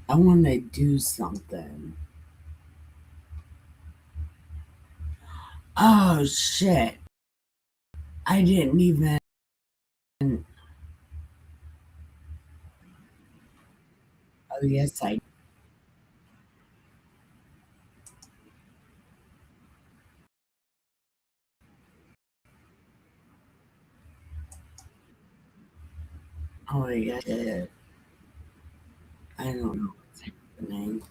I want to do something. Oh shit. I didn't even. Oh, yes, I. Oh, yeah, I did. I don't know what's happening.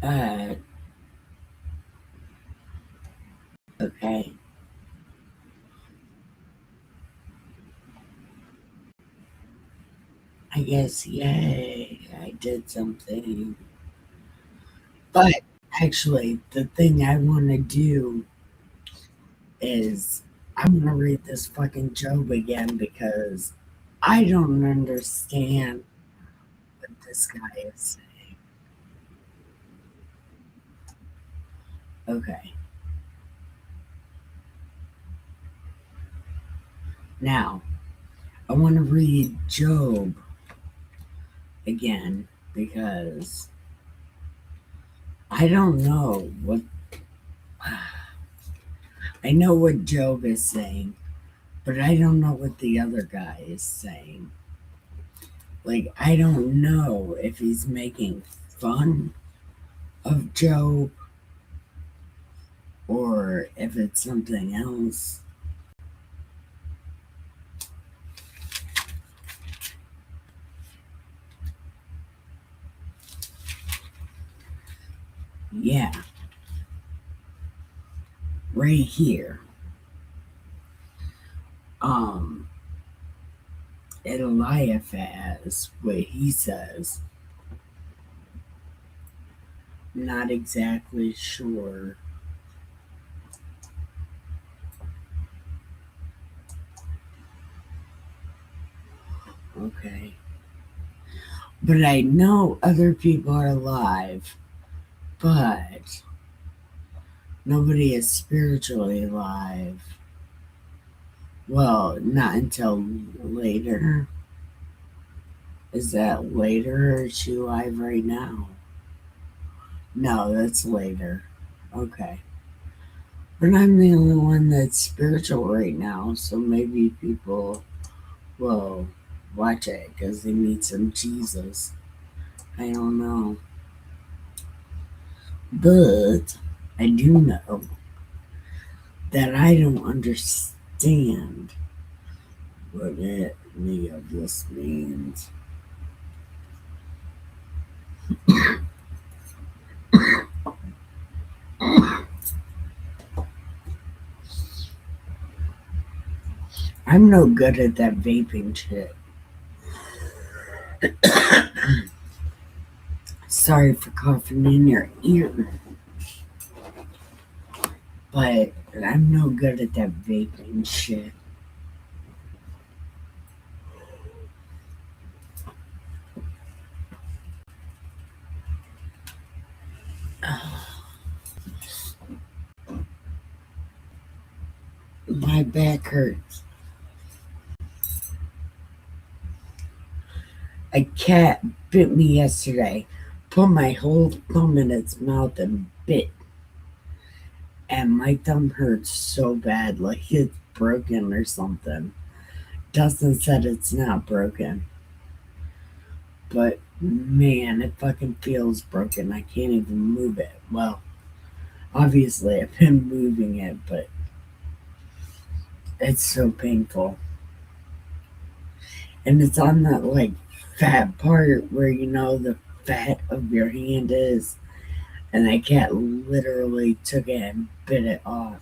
Uh, okay. I guess, yay, I did something. But actually, the thing I want to do is I'm going to read this fucking Job again because I don't understand what this guy is saying. Okay. Now, I want to read Job again because I don't know what. I know what Job is saying, but I don't know what the other guy is saying. Like, I don't know if he's making fun of Job or if it's something else. Yeah, right here. Um, Eliphaz, what he says, not exactly sure. Okay. But I know other people are alive, but nobody is spiritually alive. Well, not until later. Is that later or is she alive right now? No, that's later. Okay. But I'm the only one that's spiritual right now, so maybe people will watch it because they need some Jesus. I don't know. But I do know that I don't understand what any of this means. I'm no good at that vaping shit. Sorry for coughing in your ear, but I'm no good at that vaping shit. My back hurts. A cat bit me yesterday, put my whole thumb in its mouth and bit, and my thumb hurts so bad, like it's broken or something. Dustin said it's not broken, but man, it fucking feels broken. I can't even move it. Well, obviously, I've been moving it, but it's so painful. And it's on that like fat part where the fat of your hand is, and that cat literally took it and bit it off.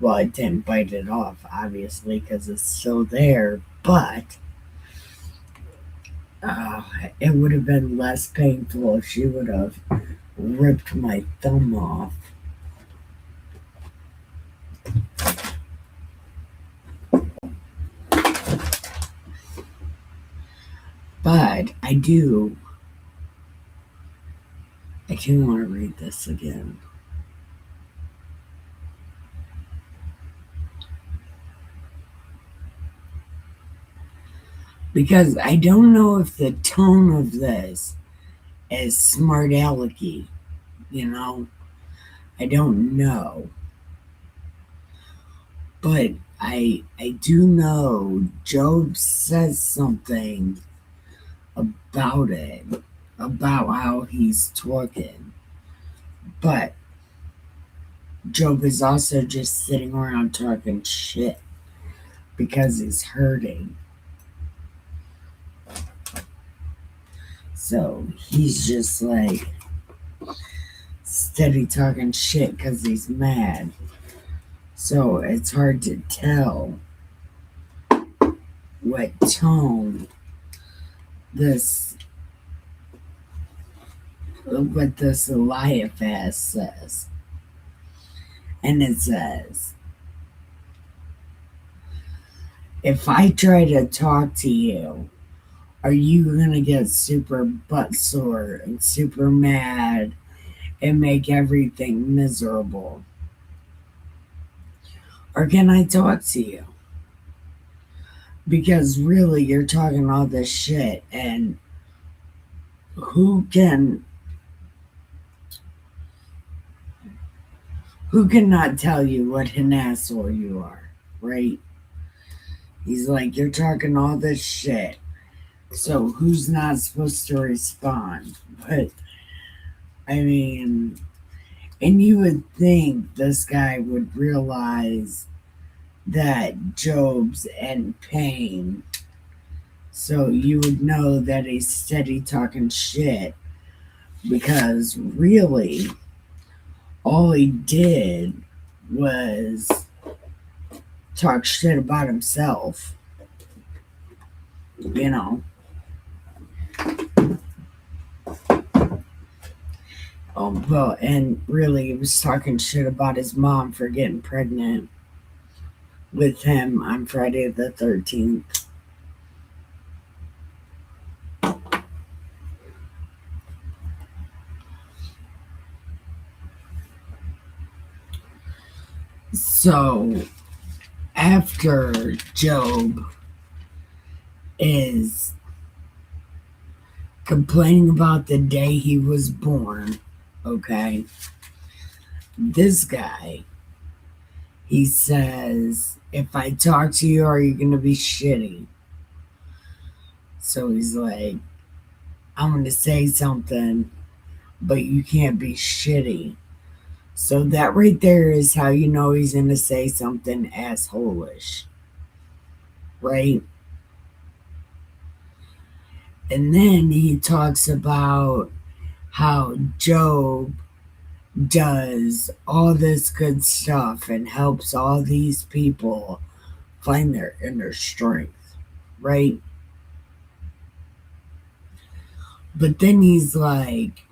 Well, it didn't bite it off, obviously, because it's still there, but uh, it would have been less painful if she would have ripped my thumb off. But I do want to read this again. Because I don't know if the tone of this is smart alecky, you know? I don't know. But I do know Job says something about it, about how he's talking. But Job is also just sitting around talking shit because he's hurting. So he's just like steady talking shit because he's mad. So it's hard to tell what tone this what this Eliphaz says. And it says, if I try to talk to you, are you gonna get super butt sore and super mad and make everything miserable? Or can I talk to you? Because really, you're talking all this shit, and who can who cannot tell you what an asshole you are, right? He's like, you're talking all this shit, so who's not supposed to respond? But I mean, and you would think this guy would realize that Job's in pain. So you would know that he's steady talking shit because really all he did was talk shit about himself, you know. Well, and really he was talking shit about his mom for getting pregnant with him on Friday the 13th. So after Job is complaining about the day he was born, okay, this guy, he says, if I talk to you, are you going to be shitty? So he's like, I'm going to say something, but you can't be shitty. So that right there is how you know he's going to say something assholish, right? And then he talks about how Job does all this good stuff and helps all these people find their inner strength, right? But then he's like,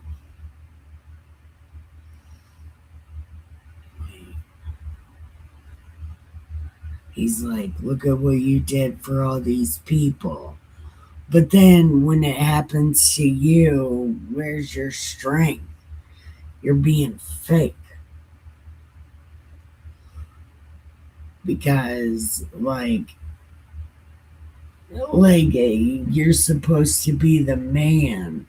look at what you did for all these people. But then when it happens to you, where's your strength? You're being fake. Because, you're supposed to be the man.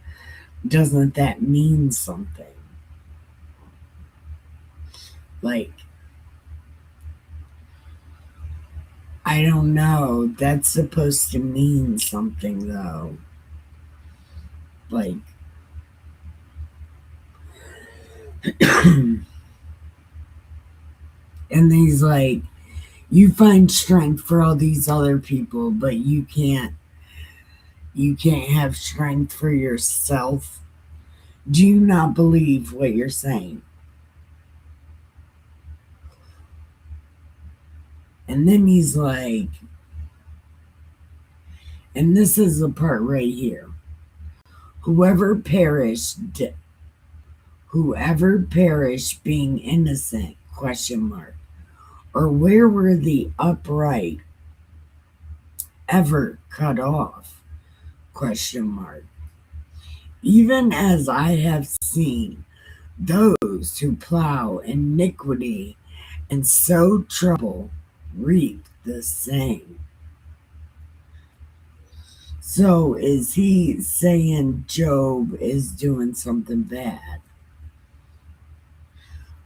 Doesn't that mean something? Like, I don't know. That's supposed to mean something, though. Like, and he's like, you find strength for all these other people, but you can't have strength for yourself. Do you not believe what you're saying? And then he's like, and this is the part right here. Whoever perished whoever perished being innocent, question mark, or where were the upright ever cut off, question mark. Even as I have seen those who plow iniquity and sow trouble reap the same. So is he saying Job is doing something bad?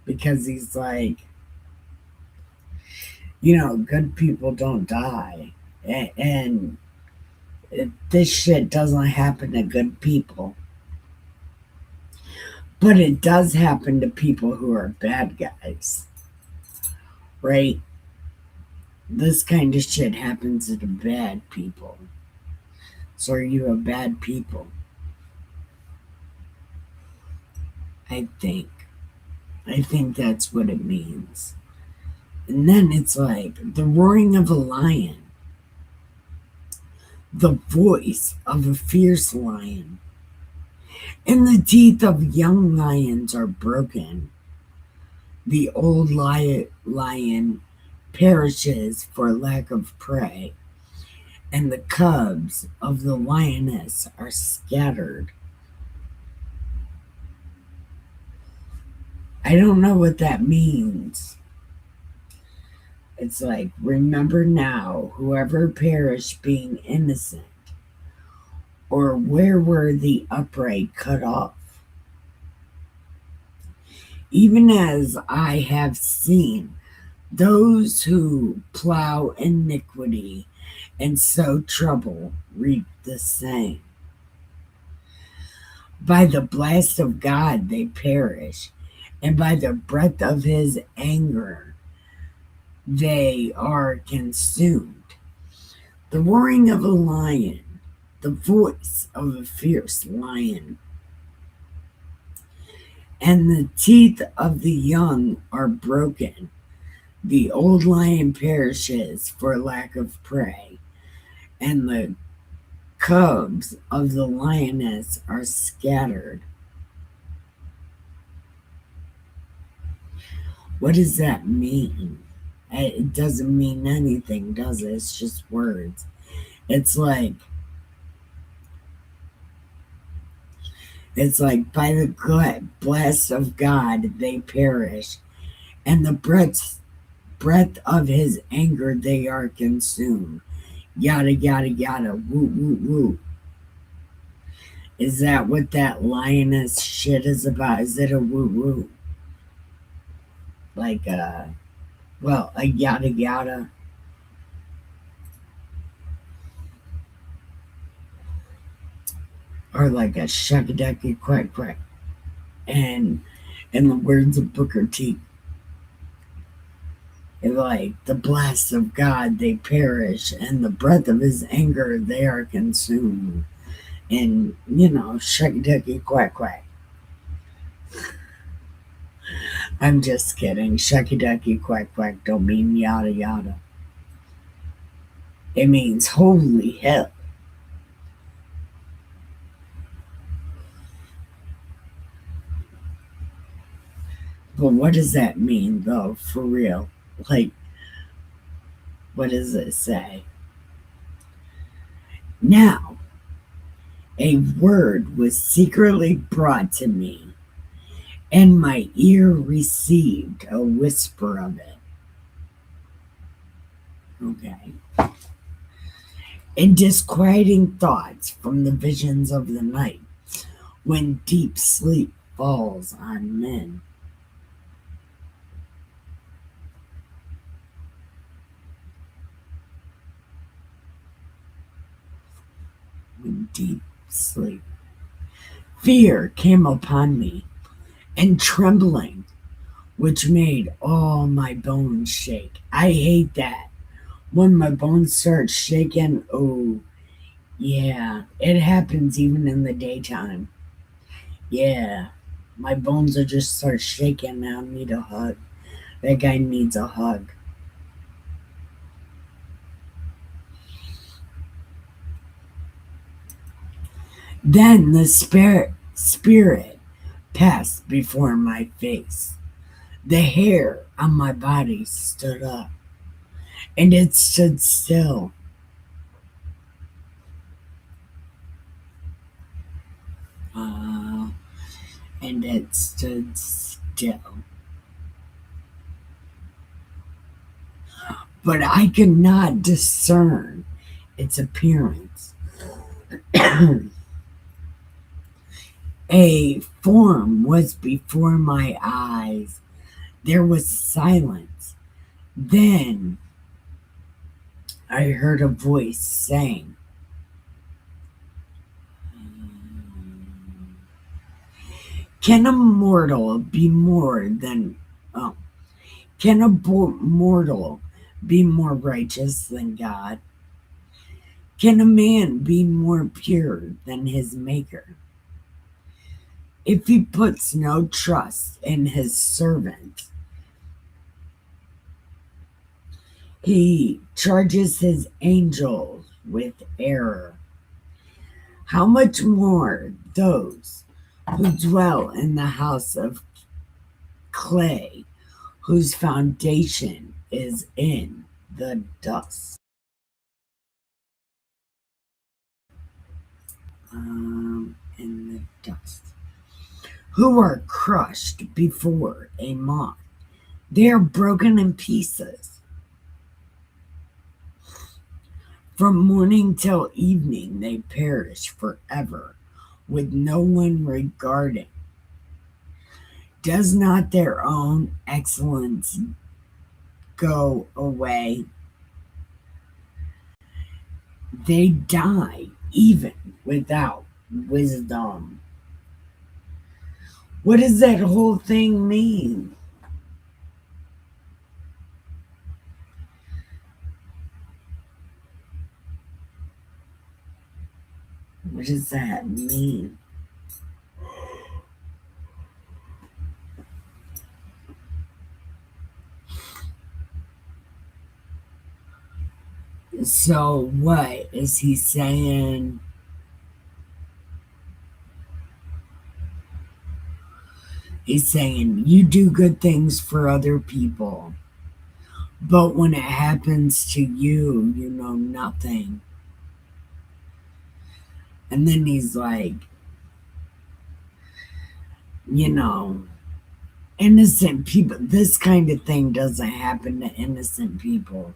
Because he's like, good people don't die. And this shit doesn't happen to good people. But it does happen to people who are bad guys, right? This kind of shit happens to the bad people. So are you a bad people? I think. I think that's what it means. And then it's like the roaring of a lion, the voice of a fierce lion, and the teeth of young lions are broken. The old lion perishes for lack of prey, and the cubs of the lioness are scattered. I don't know what that means. It's like, remember now, whoever perished being innocent, or where were the upright cut off? Even as I have seen those who plow iniquity and sow trouble reap the same. By the blast of God they perish, and by the breath of his anger they are consumed. The roaring of a lion, the voice of a fierce lion, and the teeth of the young are broken. The old lion perishes for lack of prey, and the cubs of the lioness are scattered. What does that mean? It doesn't mean anything, does it? It's just words. It's like by the blast of God they perish, and the breath of his anger they are consumed. Yada yada yada. Woo woo woo. Is that what that lioness shit is about? Is it a woo woo? Like a yada yada? Or like a shuckadacky quack quack? And in the words of Booker T, like the blast of God they perish, and the breath of his anger they are consumed. And, shuckadacky quack quack. I'm just kidding. Shucky ducky quack quack don't mean yada yada. It means holy hell. But what does that mean though, for real? Like, what does it say? Now, a word was secretly brought to me, and my ear received a whisper of it. Okay. And disquieting thoughts from the visions of the night when deep sleep falls on men. When deep sleep. Fear came upon me, and trembling, which made all my bones shake. I hate that. When my bones start shaking, oh, yeah, it happens even in the daytime. Yeah, my bones are just start shaking. I need a hug. That guy needs a hug. Then the spirit passed before my face. The hair on my body stood up, and it stood still. Uh, and it stood still. But I could not discern its appearance. A form was before my eyes. There was silence. Then I heard a voice saying, "Can a mortal be more than oh, can a mortal be more righteous than God? Can a man be more pure than his maker? If he puts no trust in his servant, he charges his angels with error. How much more those who dwell in the house of clay, whose foundation is in the dust?" In the dust. Who are crushed before a moth. They are broken in pieces. From morning till evening they perish forever, with no one regarding. Does not their own excellence go away? They die even without wisdom. What does that whole thing mean? What does that mean? So, what is he saying? He's saying, you do good things for other people, but when it happens to you, you know nothing. And then he's like, you know, innocent people, this kind of thing doesn't happen to innocent people.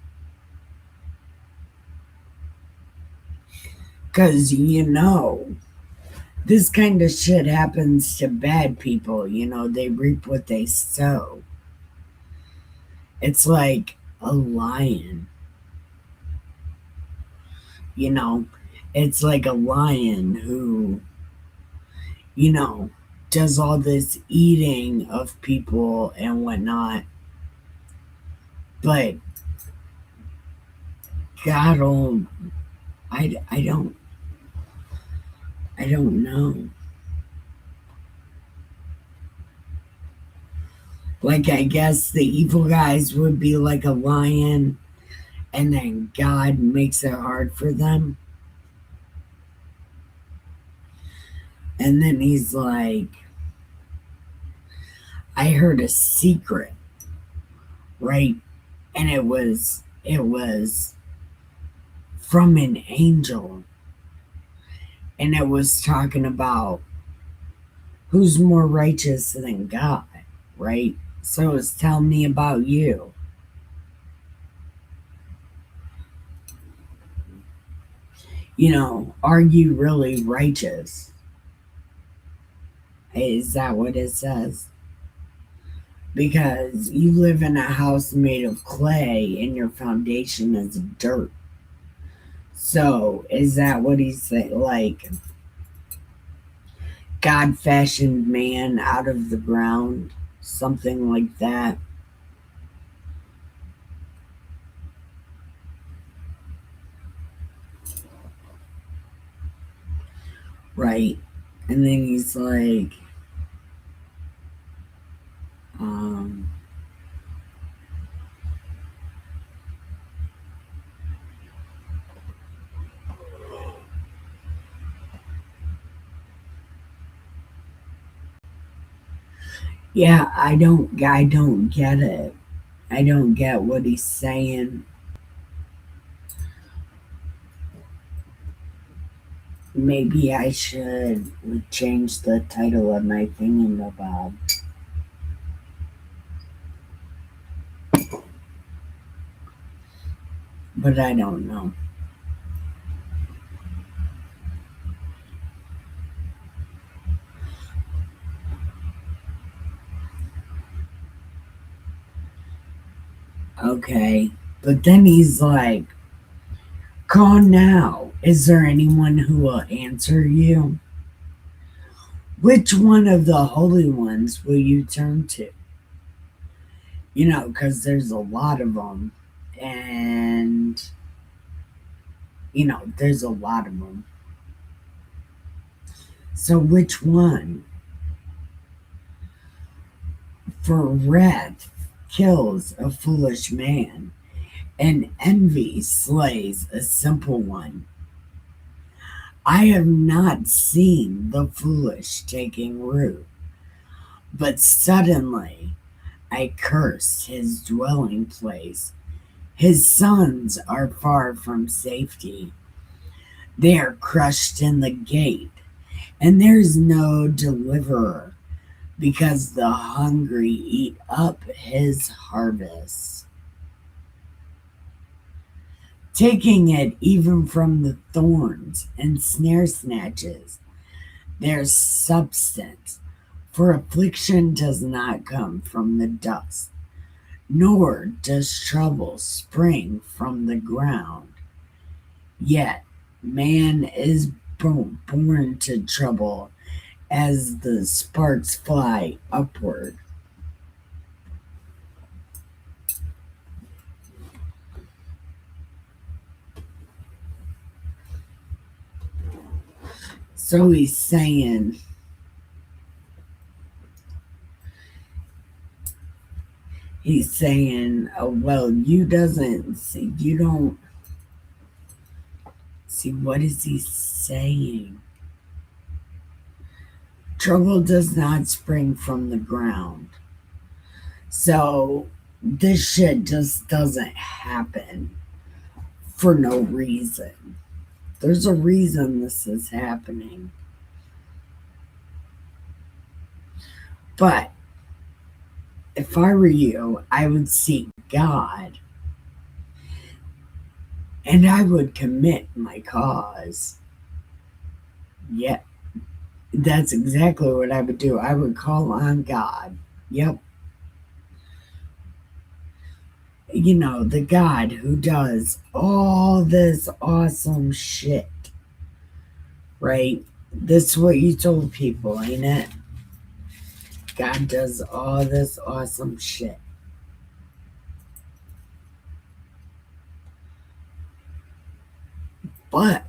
Because, this kind of shit happens to bad people. They reap what they sow. It's like a lion. It's like a lion who, you know, does all this eating of people and whatnot. But God, I don't know. Like, I guess the evil guys would be like a lion, and then God makes it hard for them. And then he's like, I heard a secret, right? And it was from an angel. And it was talking about who's more righteous than God, right? So it's telling me about you. Are you really righteous? Is that what it says? Because you live in a house made of clay and your foundation is dirt. So is that what he's saying? Like, God fashioned man out of the ground? Something like that. Right. And then he's like, um, yeah, I don't get it. I don't get what he's saying. Maybe I should change the title of my thingamabob. But I don't know. Okay. But then he's like, call now. Is there anyone who will answer you? Which one of the holy ones will you turn to? Because there's a lot of them. And, there's a lot of them. So which one? For wrath kills a foolish man, and envy slays a simple one. I have not seen the foolish taking root, but suddenly I curse his dwelling place. His sons are far from safety. They are crushed in the gate, and there's no deliverer, because the hungry eat up his harvest, taking it even from the thorns and snare snatches their substance. For affliction does not come from the dust, nor does trouble spring from the ground. Yet man is born to trouble as the sparks fly upward. So he's saying, oh, well, you don't see, what is he saying? Trouble does not spring from the ground. So this shit just doesn't happen for no reason. There's a reason this is happening. But if I were you, I would seek God and I would commit my cause. Yeah, that's exactly what I would do. I would call on God. Yep. The God who does all this awesome shit. Right? That's what you told people, ain't it? God does all this awesome shit. But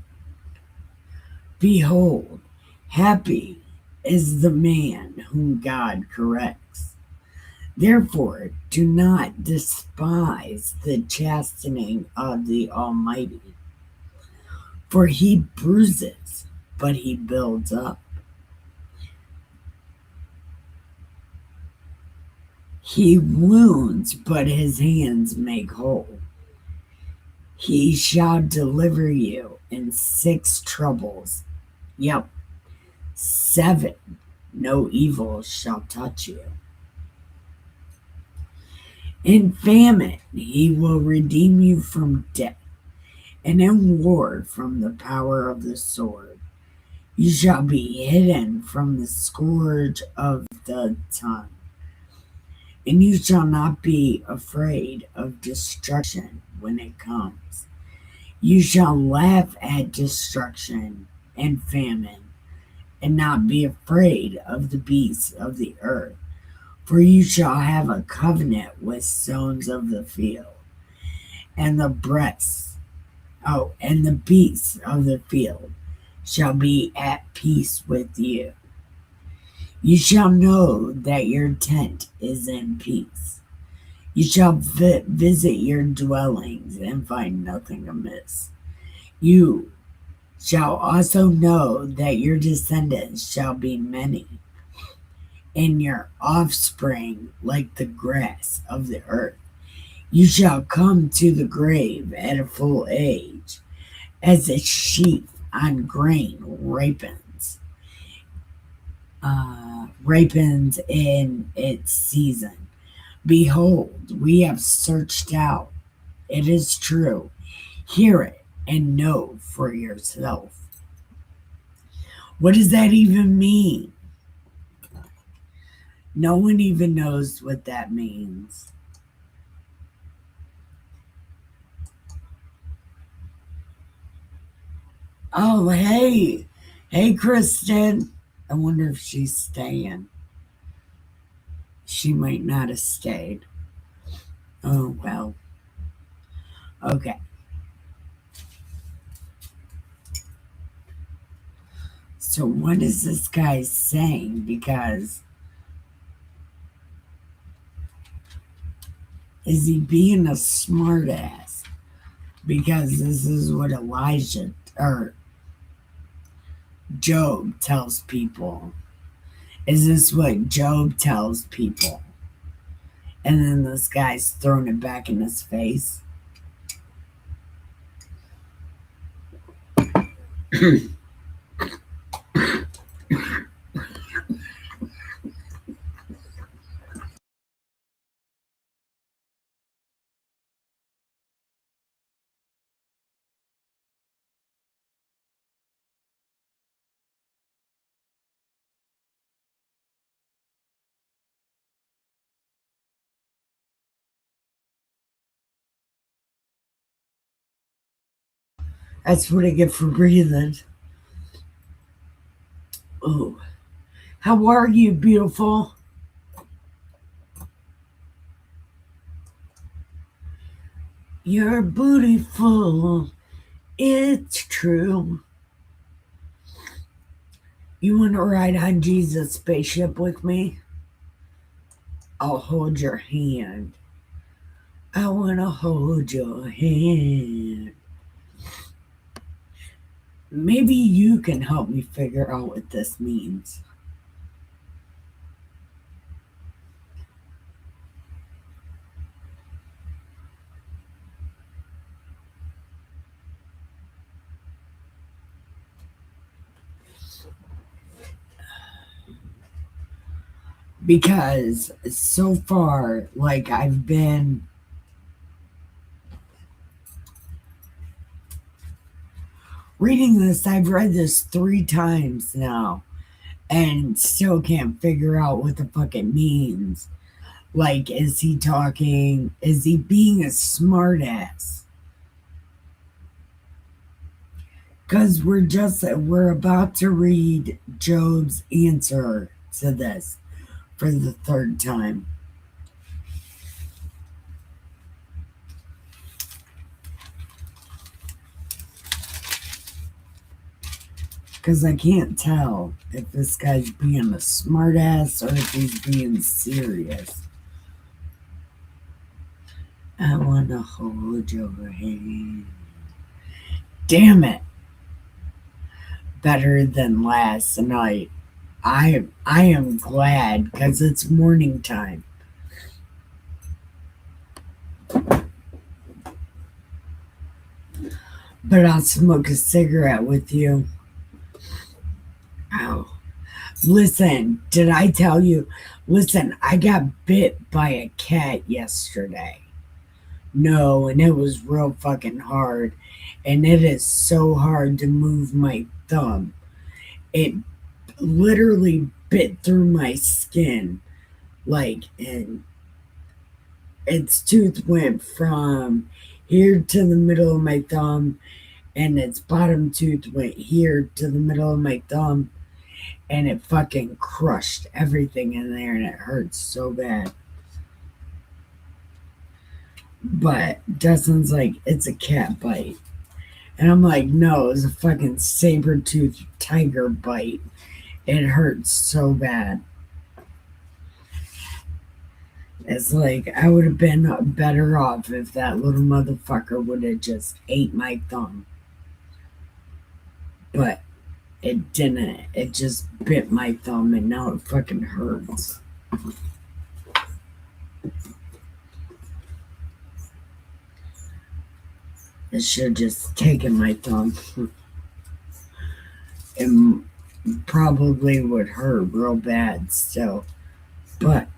behold, happy is the man whom God corrects. Therefore, do not despise the chastening of the Almighty, for he bruises, but he builds up. He wounds, but his hands make whole. He shall deliver you in 6 troubles. Yep, 7. No evil shall touch you. In famine, he will redeem you from death, and in war from the power of the sword. You shall be hidden from the scourge of the tongue, and you shall not be afraid of destruction when it comes. You shall laugh at destruction and famine, and not be afraid of the beasts of the earth. For you shall have a covenant with stones of the field, and the beasts of the field shall be at peace with you. You shall know that your tent is in peace. You shall visit your dwellings and find nothing amiss. You shall also know that your descendants shall be many, and your offspring like the grass of the earth. You shall come to the grave at a full age, as a sheaf on grain ripens in its season. Behold, we have searched out. It is true. Hear it and know for yourself. What does that even mean? No one even knows what that means. Oh, hey. Hey, Kristen. I wonder if she's staying. She might not have stayed. Oh, well. Okay. So, what is this guy saying? Because is he being a smartass? Because this is what Elijah or Job tells people. Is this what Job tells people? And then this guy's throwing it back in his face. That's what I get for breathing. Oh, how are you, beautiful? You're beautiful. It's true. You want to ride on Jesus' spaceship with me? I'll hold your hand. I want to hold your hand. Maybe you can help me figure out what this means. Because so far, like I've been reading this, I've read this 3 times now and still can't figure out what the fuck it means. Like, is he talking? Is he being a smartass? Because we're about to read Job's answer to this for the 3rd time. Because I can't tell if this guy's being a smartass or if he's being serious. I want to hold your hand. Damn it. Better than last night. I am glad because it's morning time. But I'll smoke a cigarette with you. Ow. Listen, did I tell you? Listen, I got bit by a cat yesterday. No, and it was real fucking hard. And it is so hard to move my thumb. It literally bit through my skin. Like, and its tooth went from here to the middle of my thumb, and its bottom tooth went here to the middle of my thumb, and it fucking crushed everything in there, and it hurts so bad. But Dustin's like, it's a cat bite. And I'm like, no, it was a fucking saber-toothed tiger bite. It hurts so bad. It's like I would have been better off if that little motherfucker would have just ate my thumb. But it didn't. It just bit my thumb and now it fucking hurts. It should have just taken my thumb. It probably would hurt real bad still. But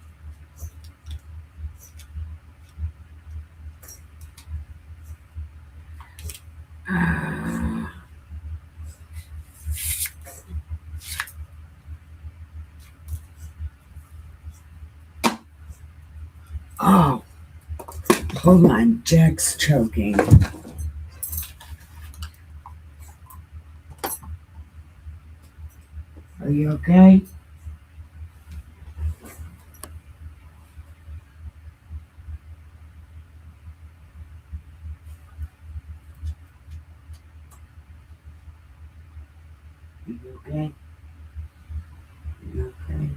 oh, hold on. Jack's choking. Are you okay? Are you okay? Are you okay?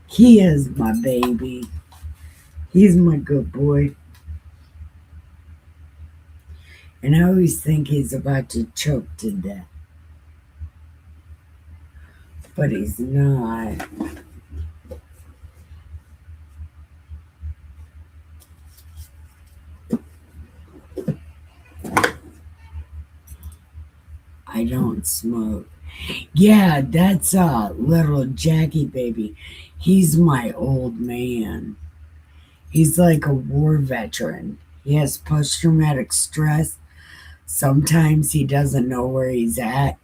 He is my baby. He's my good boy. And I always think he's about to choke to death. But he's not. I don't smoke. Yeah, that's little Jackie baby. He's my old man. He's like a war veteran. He has post traumatic stress. Sometimes he doesn't know where he's at,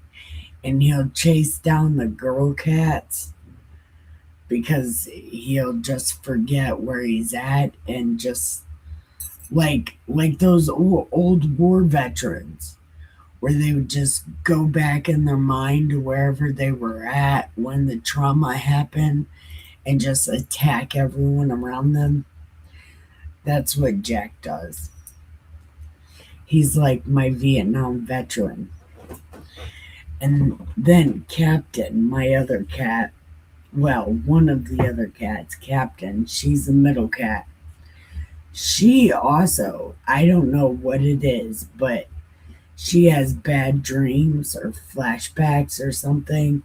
and he'll chase down the girl cats because he'll just forget where he's at and just like those old war veterans where they would just go back in their mind to wherever they were at when the trauma happened and just attack everyone around them. That's what Jack does. He's like my Vietnam veteran. And then Captain, my other cat, well, one of the other cats, Captain, she's a middle cat. She also, I don't know what it is, but she has bad dreams or flashbacks or something.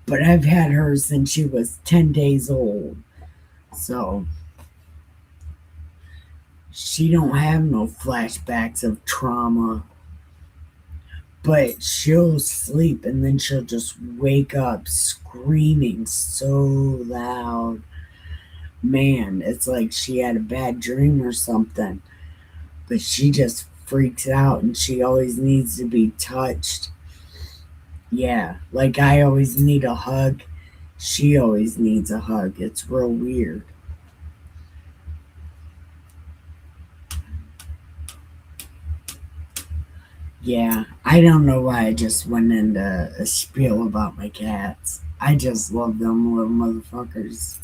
But I've had her since she was 10 days old. So she don't have no flashbacks of trauma, but she'll sleep and then she'll just wake up screaming so loud. Man, it's like she had a bad dream or something. But she just freaks out and she always needs to be touched. Yeah, like I always need a hug. She always needs a hug. It's real weird. Yeah, I don't know why I just went into a spiel about my cats. I just love them little motherfuckers.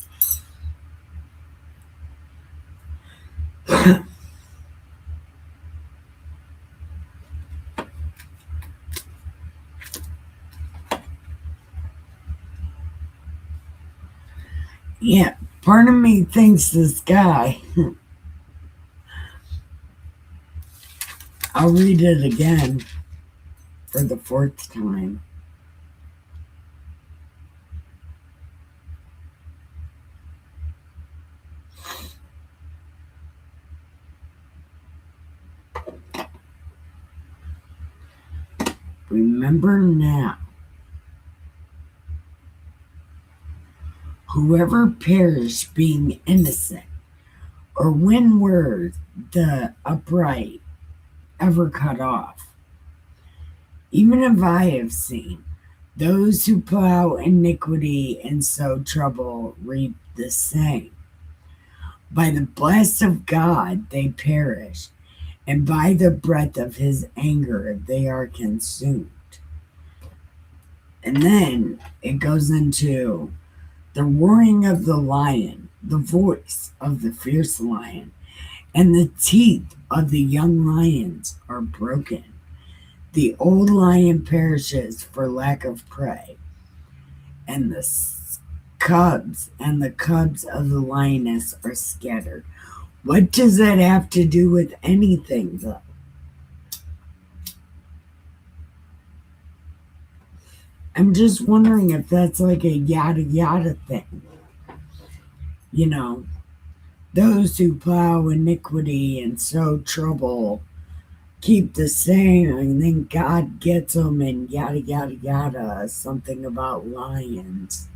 Yeah, part of me thinks this guy, I'll read it again for the fourth time. Remember now, whoever perished being innocent, or when were the upright ever cut off? Even if I have seen those who plow iniquity and sow trouble reap the same. By the blast of God they perish, and by the breath of his anger they are consumed. And then it goes into the roaring of the lion, the voice of the fierce lion, and the teeth of the young lions are broken. The old lion perishes for lack of prey, and the cubs of the lioness are scattered. What does that have to do with anything, though? I'm just wondering if that's like a yada yada thing. You know, those who plow iniquity and sow trouble keep the same, and then God gets them, and yada yada yada. Something about lions.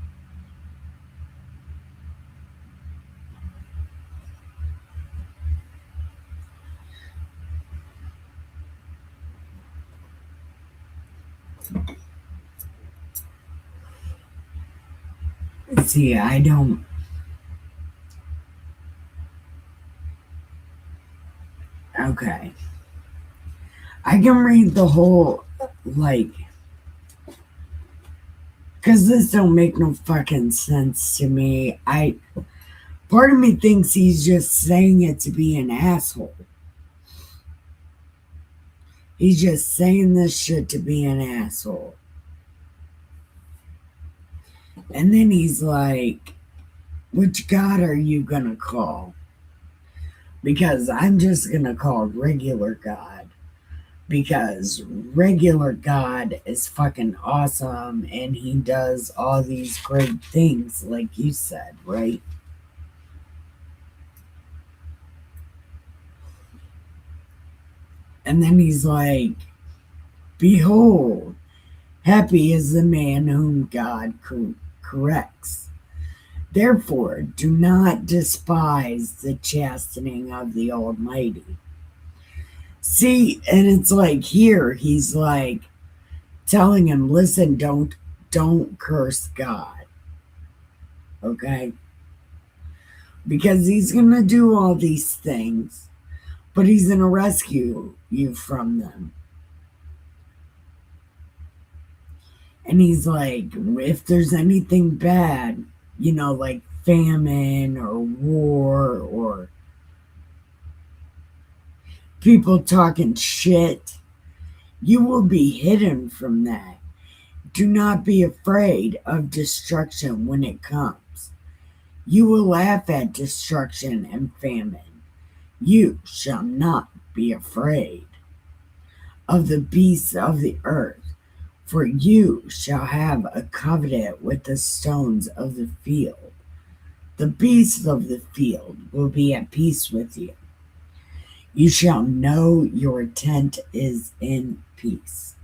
See, I don't. Okay. I can read the whole, like, because this don't make no fucking sense to me. Part of me thinks he's just saying it to be an asshole. He's just saying this shit to be an asshole. And then he's like, which God are you gonna call? Because I'm just gonna call regular God. Because regular God is fucking awesome and he does all these great things, like you said, right? And then he's like, behold, happy is the man whom God corrects. Therefore, do not despise the chastening of the Almighty. See, and it's like here he's like telling him, listen, don't curse God. Okay? Because he's gonna do all these things, but he's gonna rescue you from them. And he's like, if there's anything bad, like famine or war or people talking shit, you will be hidden from that. Do not be afraid of destruction when it comes. You will laugh at destruction and famine. You shall not be afraid of the beasts of the earth, for you shall have a covenant with the stones of the field. The beasts of the field will be at peace with you. You shall know your tent is in peace.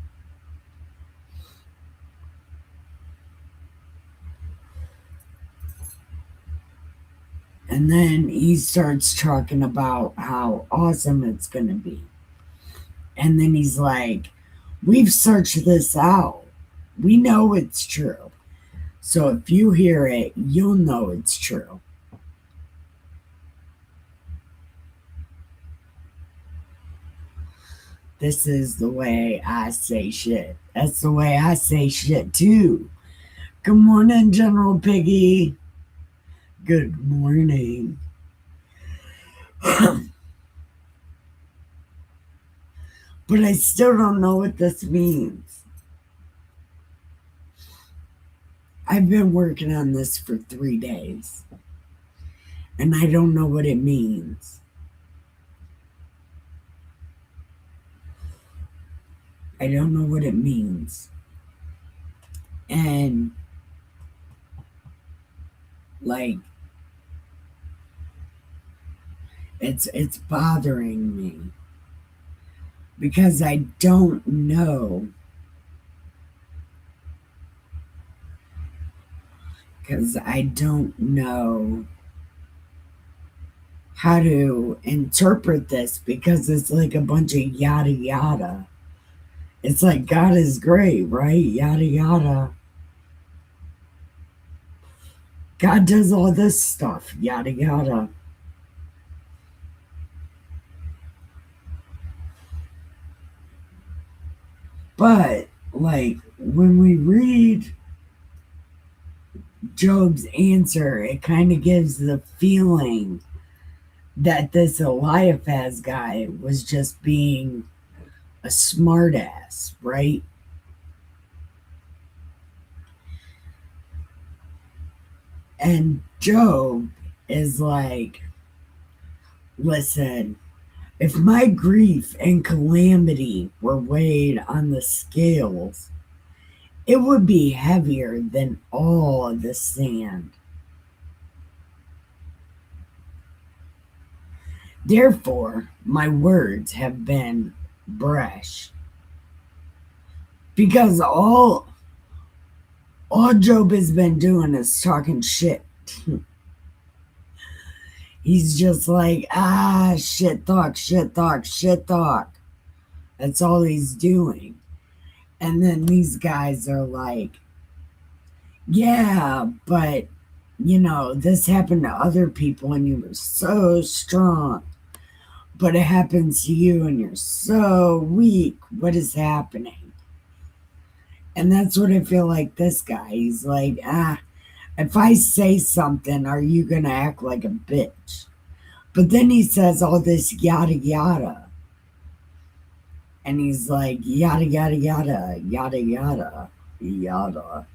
And then he starts talking about how awesome it's going to be. And then he's like, we've searched this out. We know it's true. So if you hear it, you'll know it's true. This is the way I say shit. That's the way I say shit too. Good morning, General Piggy. Good morning. But I still don't know what this means. I've been working on this for 3 days, and I don't know what it means. I don't know what it means. And, like, it's bothering me because I don't know. Because I don't know how to interpret this because it's like a bunch of yada yada. It's like God is great, right? Yada yada. God does all this stuff, yada yada. But, like, when we read Job's answer, it kind of gives the feeling that this Eliphaz guy was just being a smartass, right? And Job is like, listen, if my grief and calamity were weighed on the scales, it would be heavier than all the sand. Therefore, my words have been brash. Because all Job has been doing is talking shit. He's just like, shit talk, shit talk, shit talk. That's all he's doing. And then these guys are like, yeah, but this happened to other people and you were so strong. but it happens to you and you're so weak. What is happening? And that's what I feel like this guy. He's like, if I say something, are you going to act like a bitch? But then he says all this yada yada. And he's like, yada yada yada, yada yada, yada.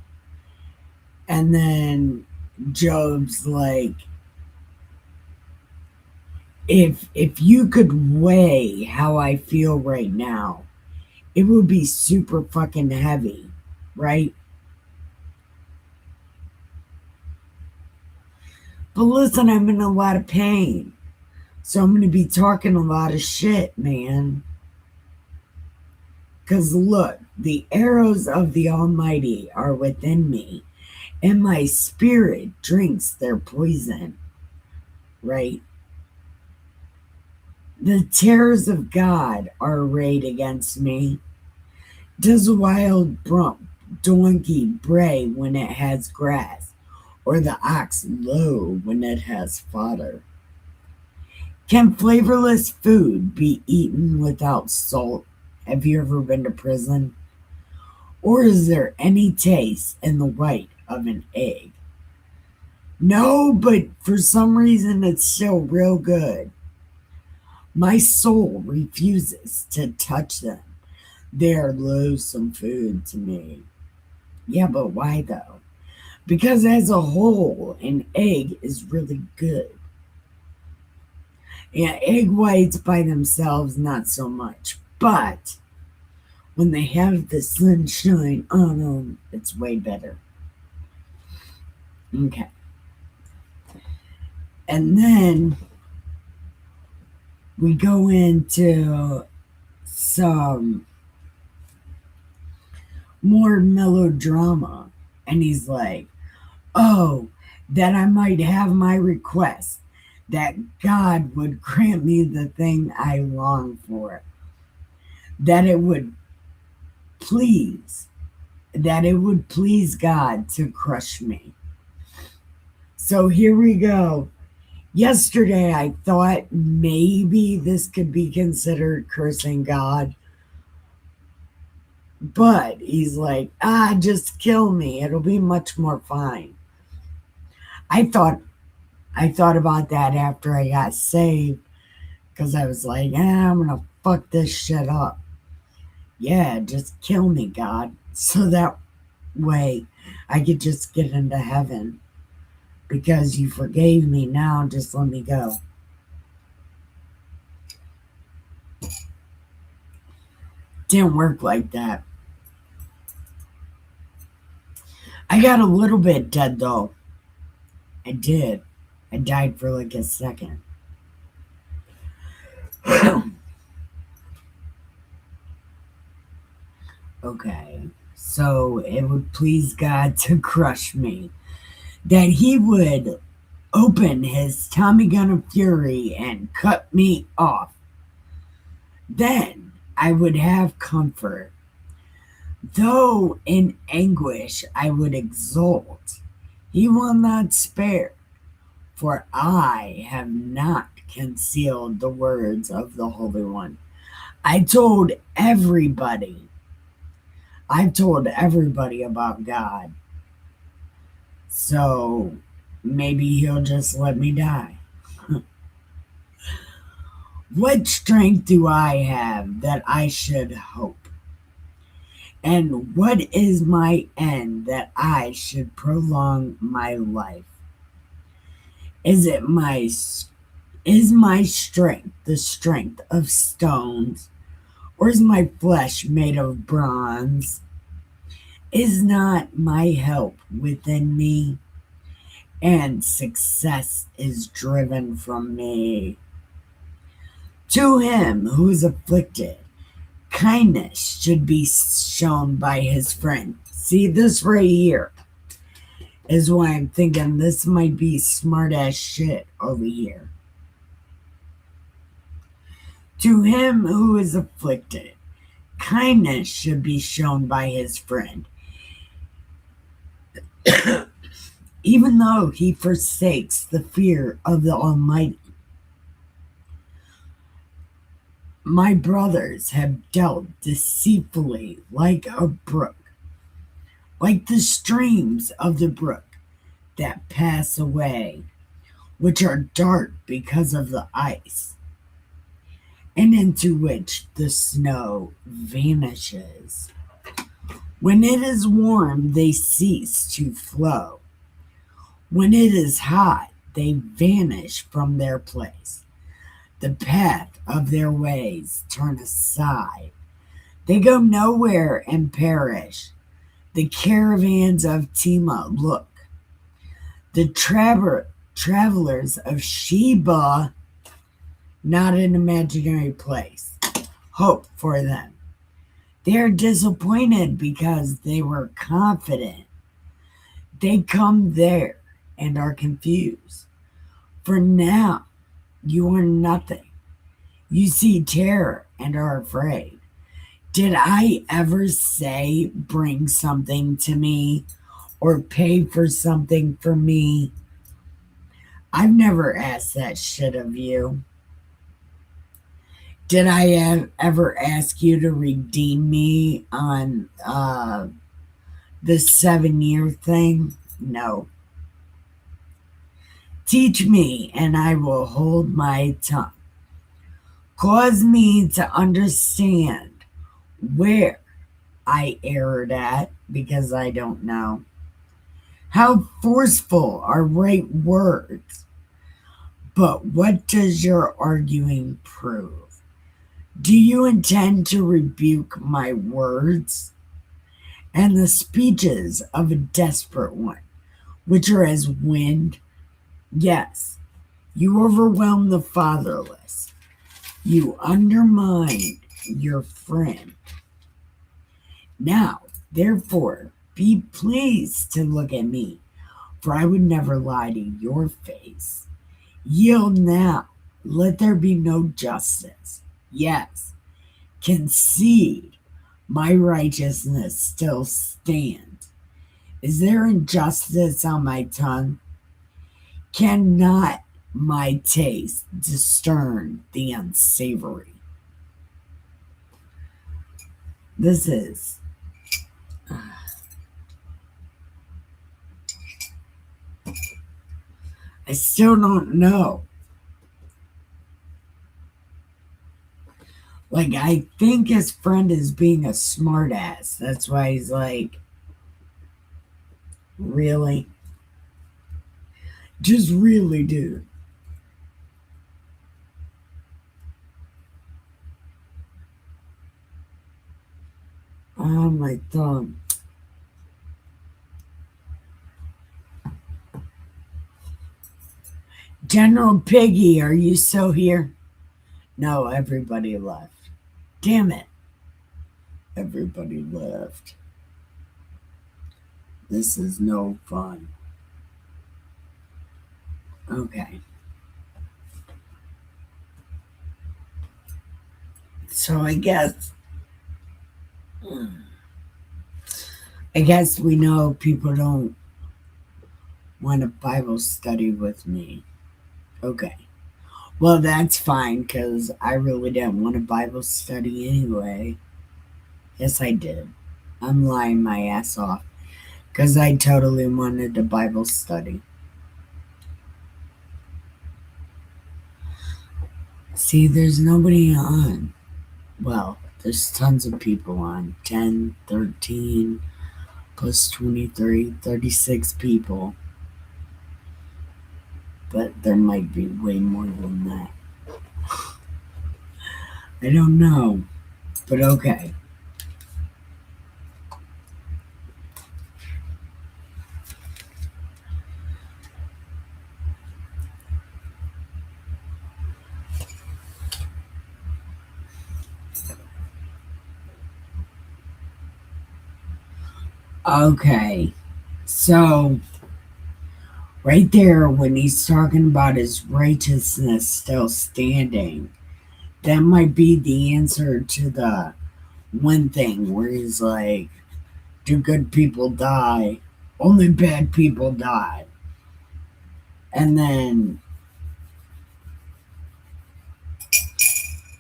And then Job's like, if you could weigh how I feel right now, it would be super fucking heavy, right? But listen, I'm in a lot of pain. So I'm going to be talking a lot of shit, man. Because look, the arrows of the Almighty are within me, and my spirit drinks their poison, right? The terrors of God are arrayed against me. Does a wild donkey bray when it has grass, or the ox low when it has fodder? Can flavorless food be eaten without salt? Have you ever been to prison? Or is there any taste in the white of an egg? No, but for some reason it's still real good. My soul refuses to touch them. They are loathsome food to me. Yeah, but why though? Because as a whole, an egg is really good. Yeah, egg whites by themselves, not so much. But when they have the sunshine on them, it's way better. Okay. And then we go into some more melodrama. And he's like, oh, that I might have my request, that God would grant me the thing I long for, that it would please, that it would please God to crush me. So here we go. Yesterday, I thought maybe this could be considered cursing God, but he's like, just kill me. It'll be much more fine. I thought I thought about that after I got saved because I was like, I'm gonna fuck this shit up. Yeah, just kill me, God, so that way I could just get into heaven because you forgave me. Now just let me go. Didn't work like that. I got a little bit dead though. I did. I died for like a second. Okay. So it would please God to crush me. That he would open his Tommy gun of fury and cut me off. Then I would have comfort. Though in anguish I would exult. He will not spare, for I have not concealed the words of the Holy One. I told everybody. I've told everybody about God. So maybe he'll just let me die. What strength do I have that I should hope? And what is my end that I should prolong my life? Is it is my strength the strength of stones, or is my flesh made of bronze? Is not my help within me, and success is driven from me? To him who is afflicted, kindness should be shown by his friend. See, this right here is why I'm thinking this might be smart ass shit over here. To him who is afflicted, kindness should be shown by his friend, even though he forsakes the fear of the Almighty. My brothers have dealt deceitfully like a brook, like the streams of the brook that pass away, which are dark because of the ice, and into which the snow vanishes. When it is warm, they cease to flow. When it is hot, they vanish from their place. The path of their ways turn aside. They go nowhere and perish. The caravans of Tema look. The travelers of Sheba, not an imaginary place, hope for them. They are disappointed because they were confident. They come there and are confused. For now, you are nothing. You see terror and are afraid. Did I ever say, bring something to me or pay for something for me? I've never asked that shit of you. Did I ever ask you to redeem me on the 7 year thing? No. Teach me, and I will hold my tongue. Cause me to understand where I erred at, because I don't know. How forceful are right words, but what does your arguing prove? Do you intend to rebuke my words and the speeches of a desperate one, which are as wind? Yes, you overwhelm the fatherless. You undermine your friend. Now, therefore, be pleased to look at me, for I would never lie to your face. Yield now, let there be no justice. Yes, concede, my righteousness still stands. Is there injustice on my tongue? Cannot my taste discern the unsavory? This is. I still don't know. Like, I think his friend is being a smartass. That's why he's like, really? Just really, dude. Oh, my thumb. General Piggy, are you still here? No, everybody left. Damn it. Everybody left. This is no fun. Okay. So I guess we know people don't want a Bible study with me. Okay. Well, that's fine because I really didn't want a Bible study anyway. Yes, I did. I'm lying my ass off because I totally wanted a Bible study. See, there's nobody on. Well, there's tons of people on. 10, 13, plus 23, 36 people. But there might be way more than that. I don't know. But okay. Okay. So, right there, when he's talking about his righteousness still standing, that might be the answer to the one thing where he's like, do good people die? Only bad people die. And then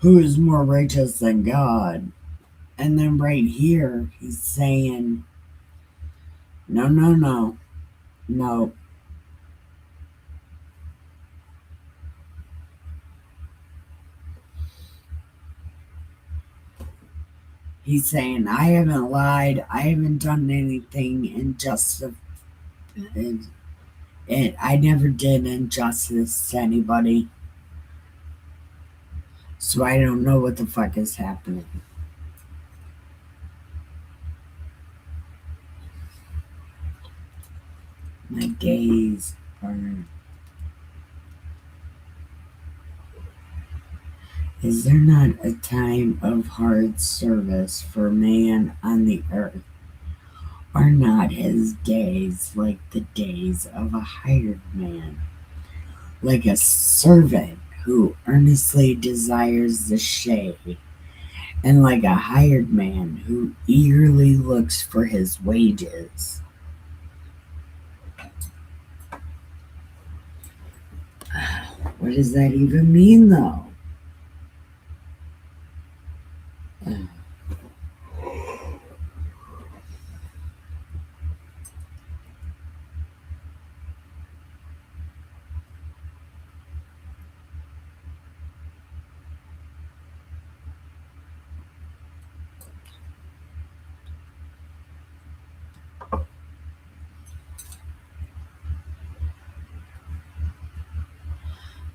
Who is more righteous than God? And then right here, he's saying, no, no, no, no. He's saying, I haven't lied. I haven't done anything injustice. I never did injustice to anybody. So I don't know what the fuck is happening. My days are. Is there not a time of hard service for man on the earth? Are not his days like the days of a hired man, like a servant who earnestly desires the shade, and like a hired man who eagerly looks for his wages? What does that even mean, though?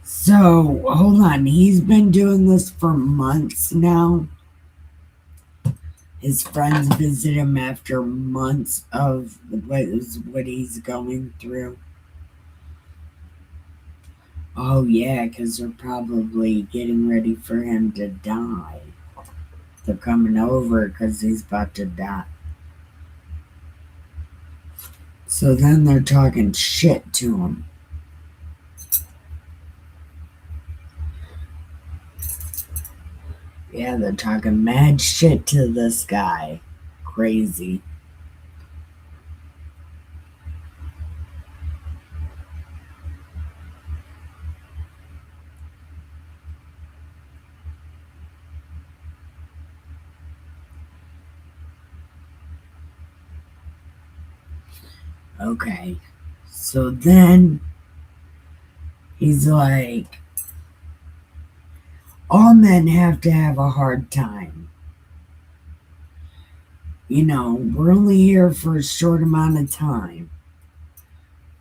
So, hold on. He's been doing this for months now. His friends visit him after months of what he's going through. Oh, yeah, because they're probably getting ready for him to die. They're coming over because he's about to die. So then they're talking shit to him. Yeah, they're talking mad shit to this guy. Crazy. Okay. So then he's like, all men have to have a hard time. You know, we're only here for a short amount of time.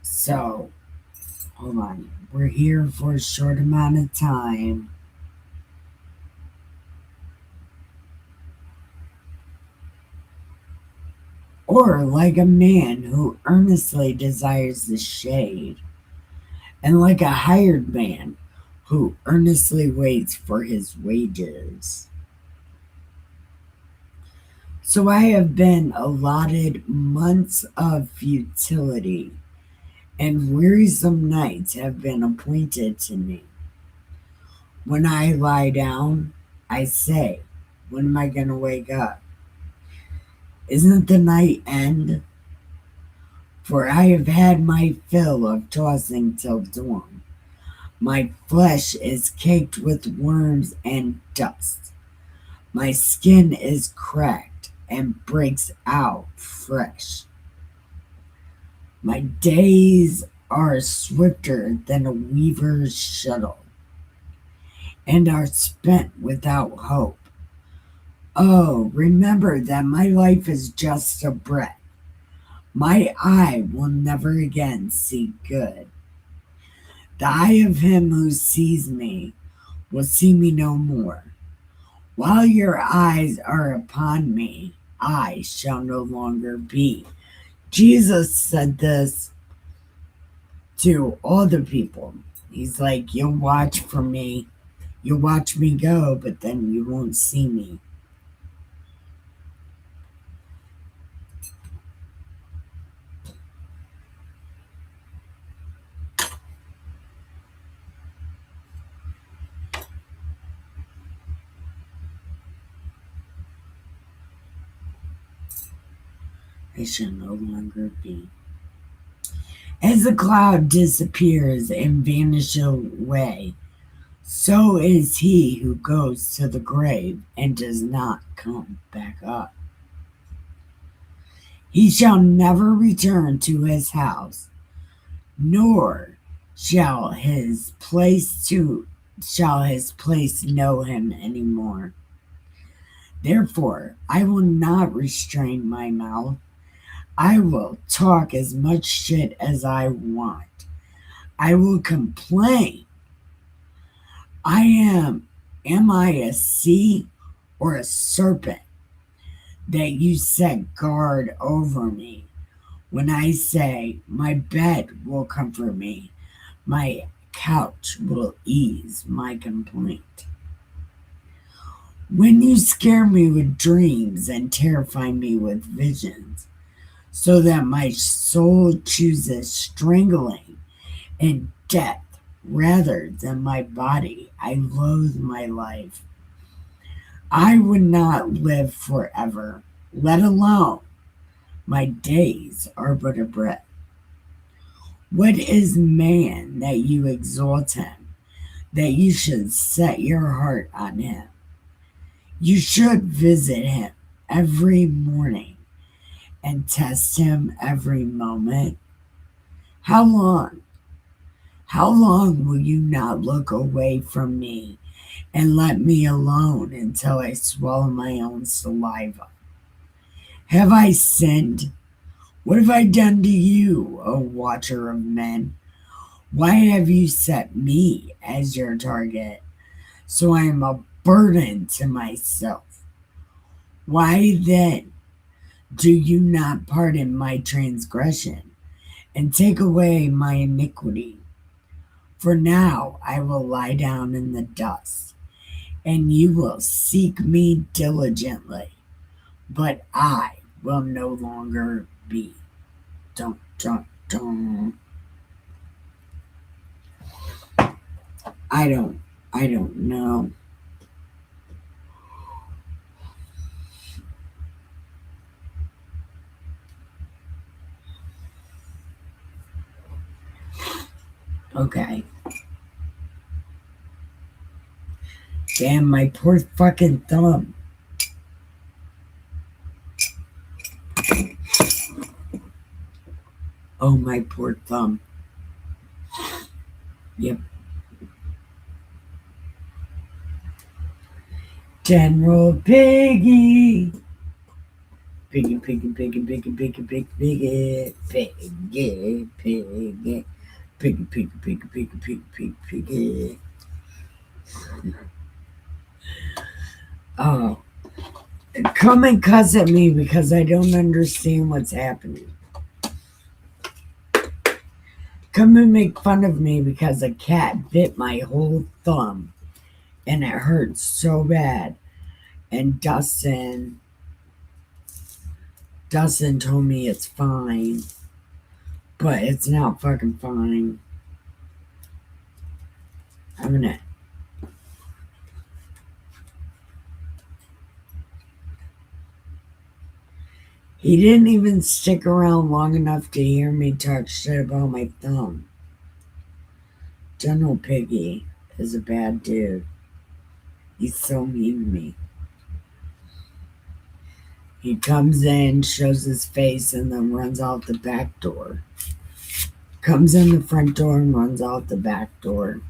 So, hold on. We're here for a short amount of time. Or like a man who earnestly desires the shade, and like a hired man who earnestly waits for his wages. So I have been allotted months of futility, and wearisome nights have been appointed to me. When I lie down, I say, when am I going to wake up? Isn't the night end? For I have had my fill of tossing till dawn. My flesh is caked with worms and dust. My skin is cracked and breaks out fresh. My days are swifter than a weaver's shuttle, and are spent without hope. Oh, remember that my life is just a breath. My eye will never again see good. The eye of him who sees me will see me no more. While your eyes are upon me, I shall no longer be. Jesus said this to all the people. He's like, you'll watch for me. You'll watch me go, but then you won't see me. I shall no longer be. As the cloud disappears and vanishes away, So is he who goes to the grave and does not come back up. He shall never return to his house, nor shall his place know him anymore. Therefore, I will not restrain my mouth. I will talk as much shit as I want. I will complain. Am I a sea or a serpent that you set guard over me? When I say, my bed will comfort me, my couch will ease my complaint. When you scare me with dreams and terrify me with visions, so that my soul chooses strangling and death rather than my body, I loathe my life. I would not live forever, let alone my days are but a breath. What is man that you exalt him, that you should set your heart on him? You should visit him every morning and test him every moment. How long? How long will you not look away from me and let me alone until I swallow my own saliva? Have I sinned? What have I done to you, O watcher of men? Why have you set me as your target, so I am a burden to myself? Why then do you not pardon my transgression and take away my iniquity? For now I will lie down in the dust, and you will seek me diligently, but I will no longer be. Dun, dun, dun. I don't know. Okay. Damn, my poor fucking thumb. Oh, my poor thumb. Yep. General Piggy. Piggy, piggy, piggy, piggy, piggy, piggy, piggy, piggy, piggy, piggy, piggy, piggy, piggy, piggy, piggy, piggy. Oh, come and cuss at me because I don't understand what's happening. Come and make fun of me because a cat bit my whole thumb and it hurts so bad. And Dustin told me it's fine, but it's not fucking fine. I'm gonna. He didn't even stick around long enough to hear me talk shit about my thumb. General Piggy is a bad dude. He's so mean to me. He comes in, shows his face, and then runs out the back door. Comes in the front door and runs out the back door.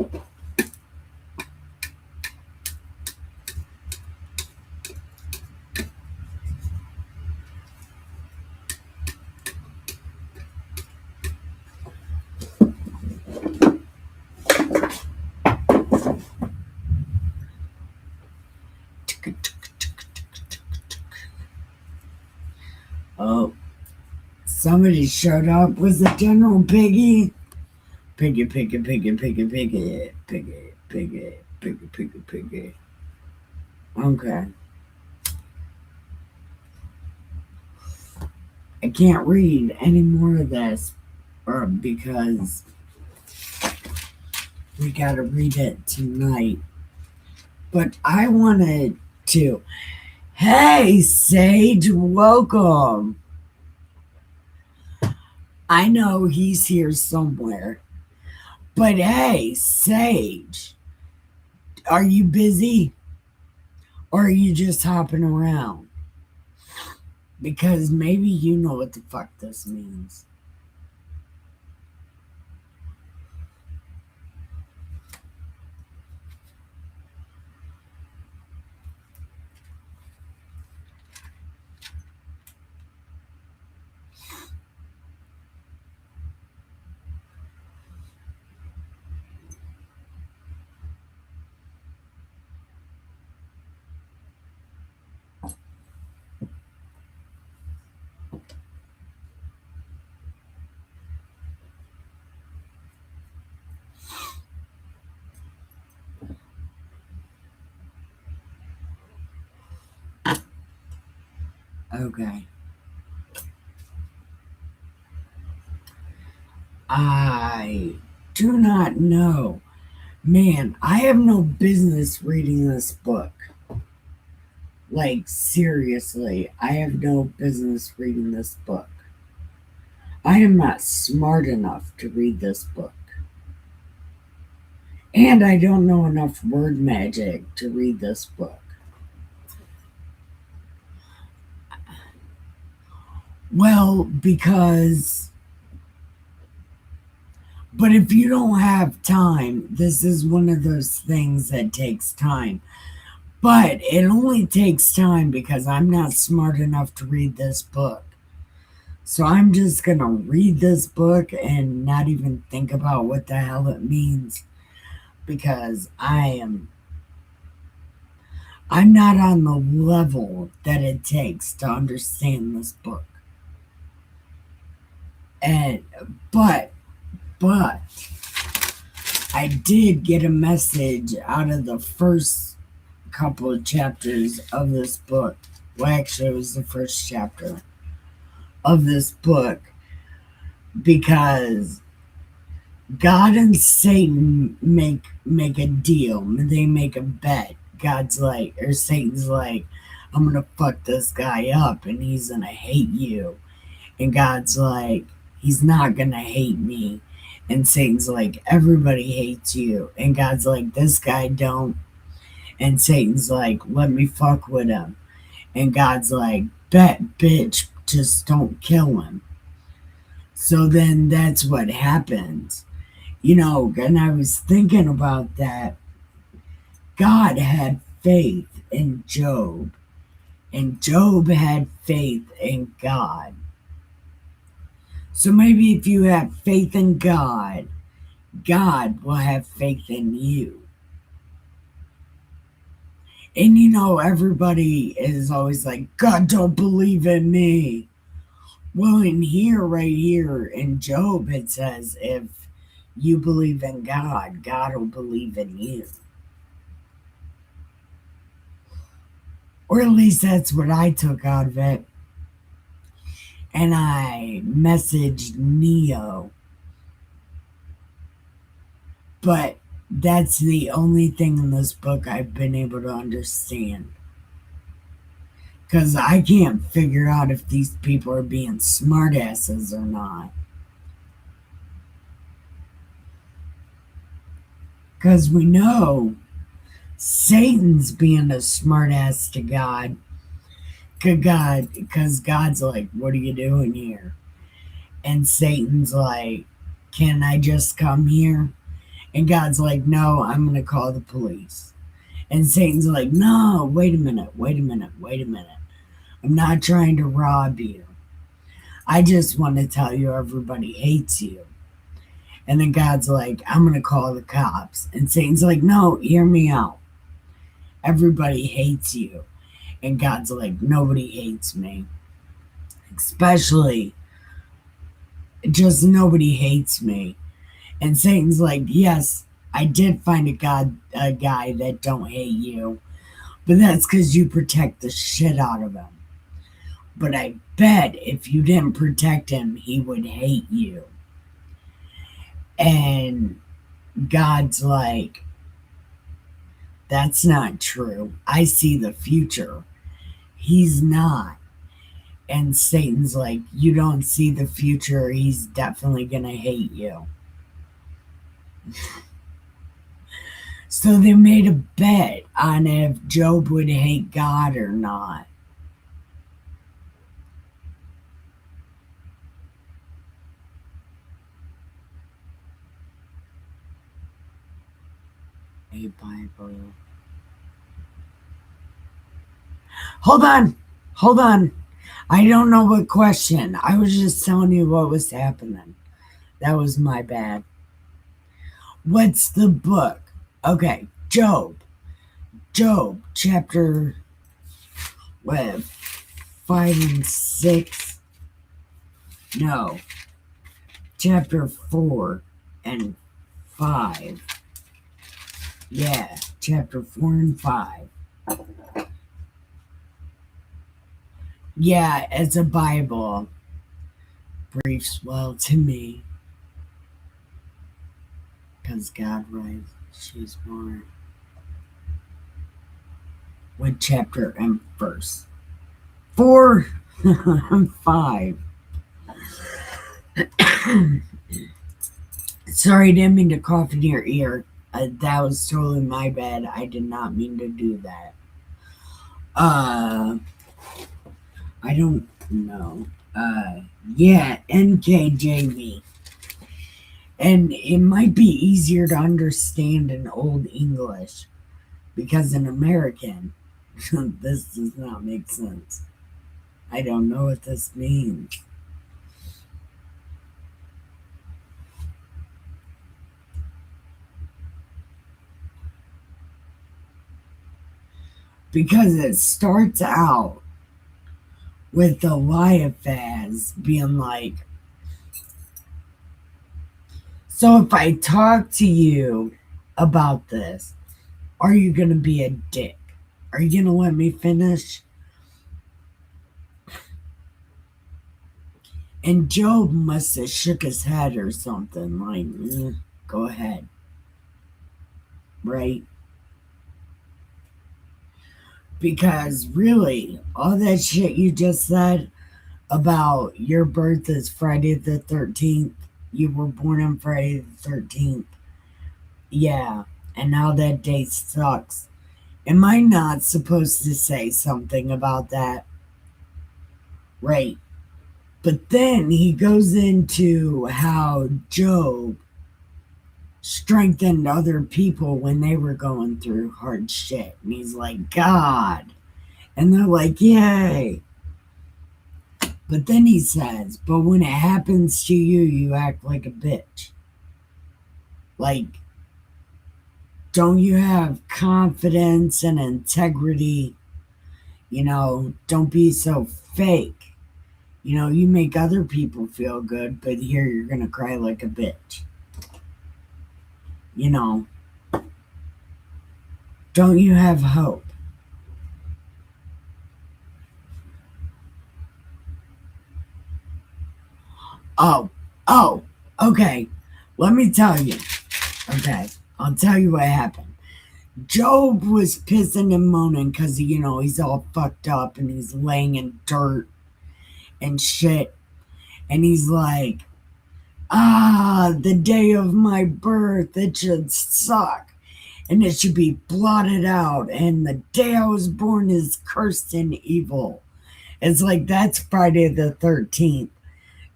Oh, somebody showed up. Was it General Piggy? Piggy, piggy, piggy, piggy, piggy, piggy, piggy, piggy, piggy, piggy. Okay. I can't read any more of this, or because we gotta read it tonight. But I wanted to. Hey, Sage, welcome. I know he's here somewhere. But hey, Sage, Are you busy? Or are you just hopping around? Because maybe you know what the fuck this means. Okay. I do not know. Man, I have no business reading this book. Like, seriously, I have no business reading this book. I am not smart enough to read this book. And I don't know enough word magic to read this book. Well, because. But if you don't have time, this is one of those things that takes time. But it only takes time because I'm not smart enough to read this book. So I'm just going to read this book and not even think about what the hell it means because I'm not on the level that it takes to understand this book. And but I did get a message out of the first couple of chapters of this book. Well, actually, it was the first chapter of this book because God and Satan make a deal. They make a bet. God's like, or Satan's like, I'm gonna fuck this guy up and he's gonna hate you. And God's like, he's not gonna hate me. And Satan's like, everybody hates you. And God's like, this guy don't. And Satan's like, let me fuck with him. And God's like, bet, bitch, just don't kill him. So then that's what happens. And I was thinking about that. God had faith in Job, and Job had faith in God. So maybe if you have faith in God, God will have faith in you. And everybody is always like, God don't believe in me. Well, right here in Job, it says, if you believe in God, God will believe in you. Or at least that's what I took out of it. And I messaged Neo. But that's the only thing in this book I've been able to understand. Because I can't figure out if these people are being smartasses or not. Because we know Satan's being a smartass to God. Because God's like, what are you doing here? And Satan's like, can I just come here? And God's like, no, I'm going to call the police. And Satan's like, no, wait a minute. I'm not trying to rob you. I just want to tell you everybody hates you. And then God's like, I'm going to call the cops. And Satan's like, no, hear me out. Everybody hates you. And God's like, nobody hates me. Especially, just nobody hates me. And Satan's like, yes, I did find a guy that don't hate you. But that's because you protect the shit out of him. But I bet if you didn't protect him, he would hate you. And God's like, that's not true. I see the future. He's not. And Satan's like, you don't see the future. He's definitely going to hate you. So So they made a bet on if Job would hate God or not. A Bible. Hold on. Hold on. I don't know what question. I was just telling you what was happening. That was my bad. What's the book? Okay, Job. Job, chapter what, 5 and 6? No, chapter 4 and 5. Yeah, chapter 4 and 5. Yeah, it's a Bible. Briefs well to me, because God writes, she's more. What chapter and verse? 4 and 5. Sorry, didn't mean to cough in your ear. That was totally my bad. I did not mean to do that. Uh, I don't know. Yeah, NKJV. And it might be easier to understand in Old English because in American, this does not make sense. I don't know what this means. Because it starts out with Eliphaz being like, so if I talk to you about this, are you going to be a dick? Are you going to let me finish? And Job must have shook his head or something like, go ahead. Right? Because really, all that shit you just said about your birth is Friday the 13th, you were born on Friday the 13th. Yeah, and now that date sucks. Am I not supposed to say something about that? Right. But then he goes into how Job strengthened other people when they were going through hard shit. And he's like, God. And they're like, yay. But then he says, but when it happens to you, you act like a bitch. Like, don't you have confidence and integrity? Don't be so fake. You make other people feel good, but here you're going to cry like a bitch. You know, don't you have hope? Oh, oh, okay. Let me tell you. Okay, I'll tell you what happened. Job was pissing and moaning because, he's all fucked up and he's laying in dirt and shit. And he's like, the day of my birth, it should suck. And it should be blotted out. And the day I was born is cursed and evil. It's like, that's Friday the 13th.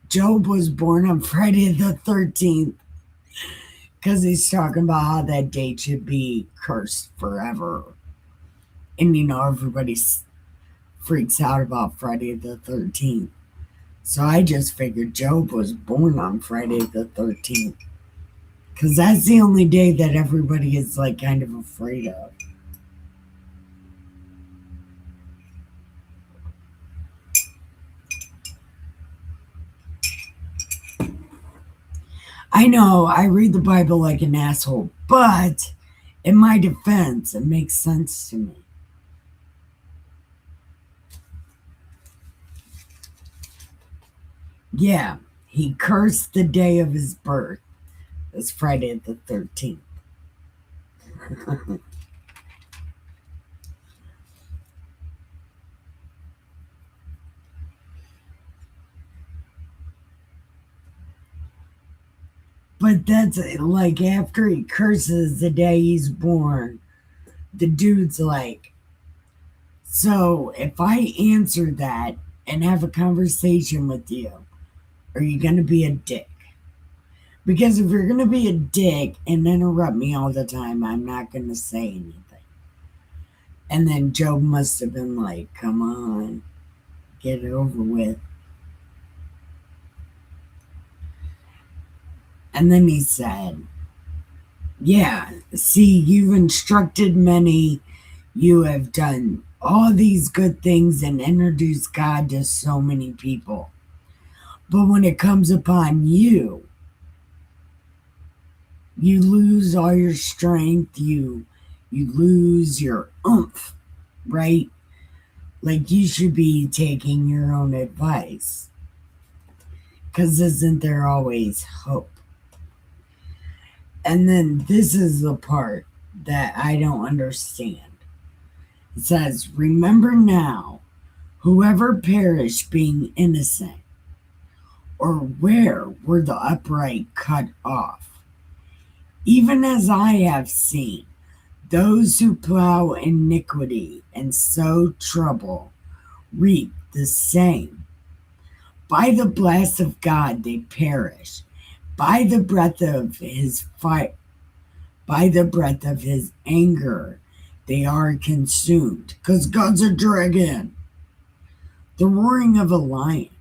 Job was born on Friday the 13th because he's talking about how that date should be cursed forever. And everybody freaks out about Friday the 13th. So I just figured Job was born on Friday the 13th because that's the only day that everybody is like kind of afraid of. I know I read the Bible like an asshole, but in my defense, it makes sense to me. Yeah, he cursed the day of his birth. It's Friday the 13th. But But that's like after he curses the day he's born, the dude's like, so if I answer that and have a conversation with you, are you going to be a dick? Because if you're going to be a dick and interrupt me all the time, I'm not going to say anything. And then Job must have been like, come on, get it over with. And then he said, yeah, see, you've instructed many, you have done all these good things and introduced God to so many people. But when it comes upon you, you lose all your strength, you lose your oomph, right? Like you should be taking your own advice. Because isn't there always hope? And then this is the part that I don't understand. It says, remember now, whoever perished being innocent, or where were the upright cut off? Even as I have seen, those who plow iniquity and sow trouble reap the same. By the blast of God they perish. By the breath of his fire, by the breath of his anger, they are consumed. Because God's a dragon. The roaring of a lion,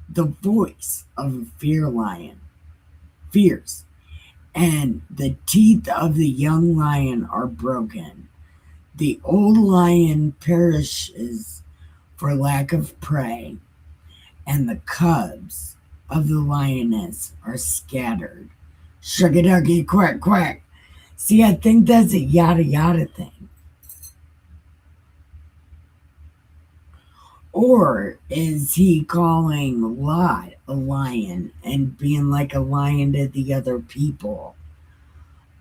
the voice of a fierce, and the teeth of the young lion are broken. The old lion perishes for lack of prey, and the cubs of the lioness are scattered. Shucky ducky, quack, quack. See, I think that's a yada yada thing. Or is he calling Lot a lion and being like a lion to the other people?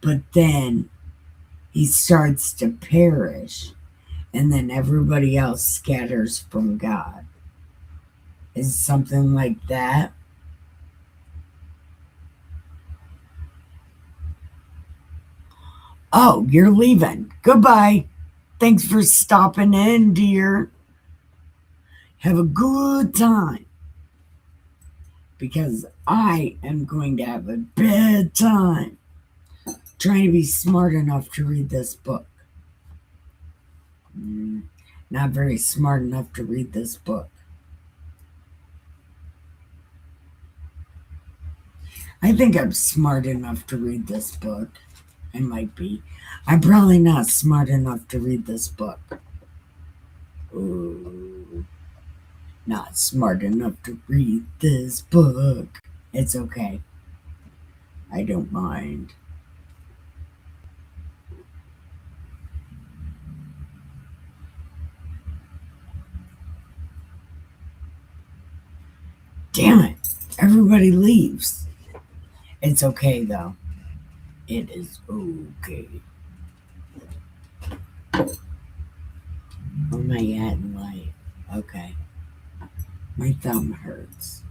But then he starts to perish, and then everybody else scatters from God. Is something like that? Oh, you're leaving. Goodbye. Thanks for stopping in, dear. Have a good time. Because I am going to have a bedtime. Trying to be smart enough to read this book. Not very smart enough to read this book. I think I'm smart enough to read this book. I might be. I'm probably not smart enough to read this book. Ooh, not smart enough to read this book. It's okay. I don't mind. Damn it. Everybody leaves. It's okay, though. It is okay. Where am I at in life? Okay. My thumb hurts.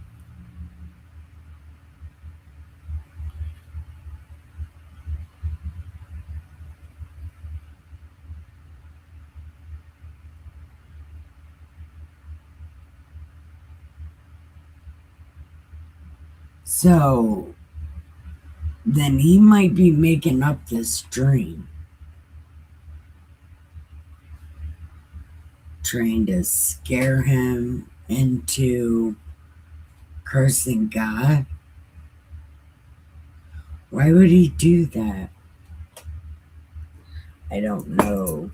So, then he might be making up this dream. Trying to scare him into cursing God. Why would he do that? I don't know.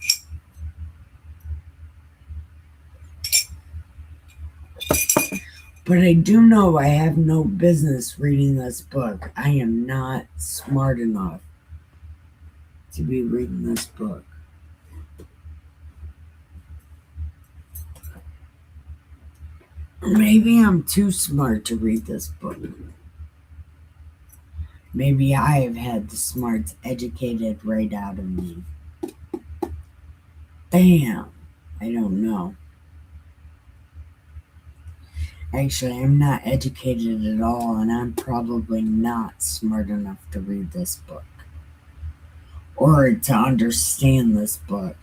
But I do know I have no business reading this book. I am not smart enough to be reading this book. Maybe I'm too smart to read this book. Maybe I have had the smarts educated right out of me. Bam! I don't know. Actually, I'm not educated at all, and I'm probably not smart enough to read this book or to understand this book.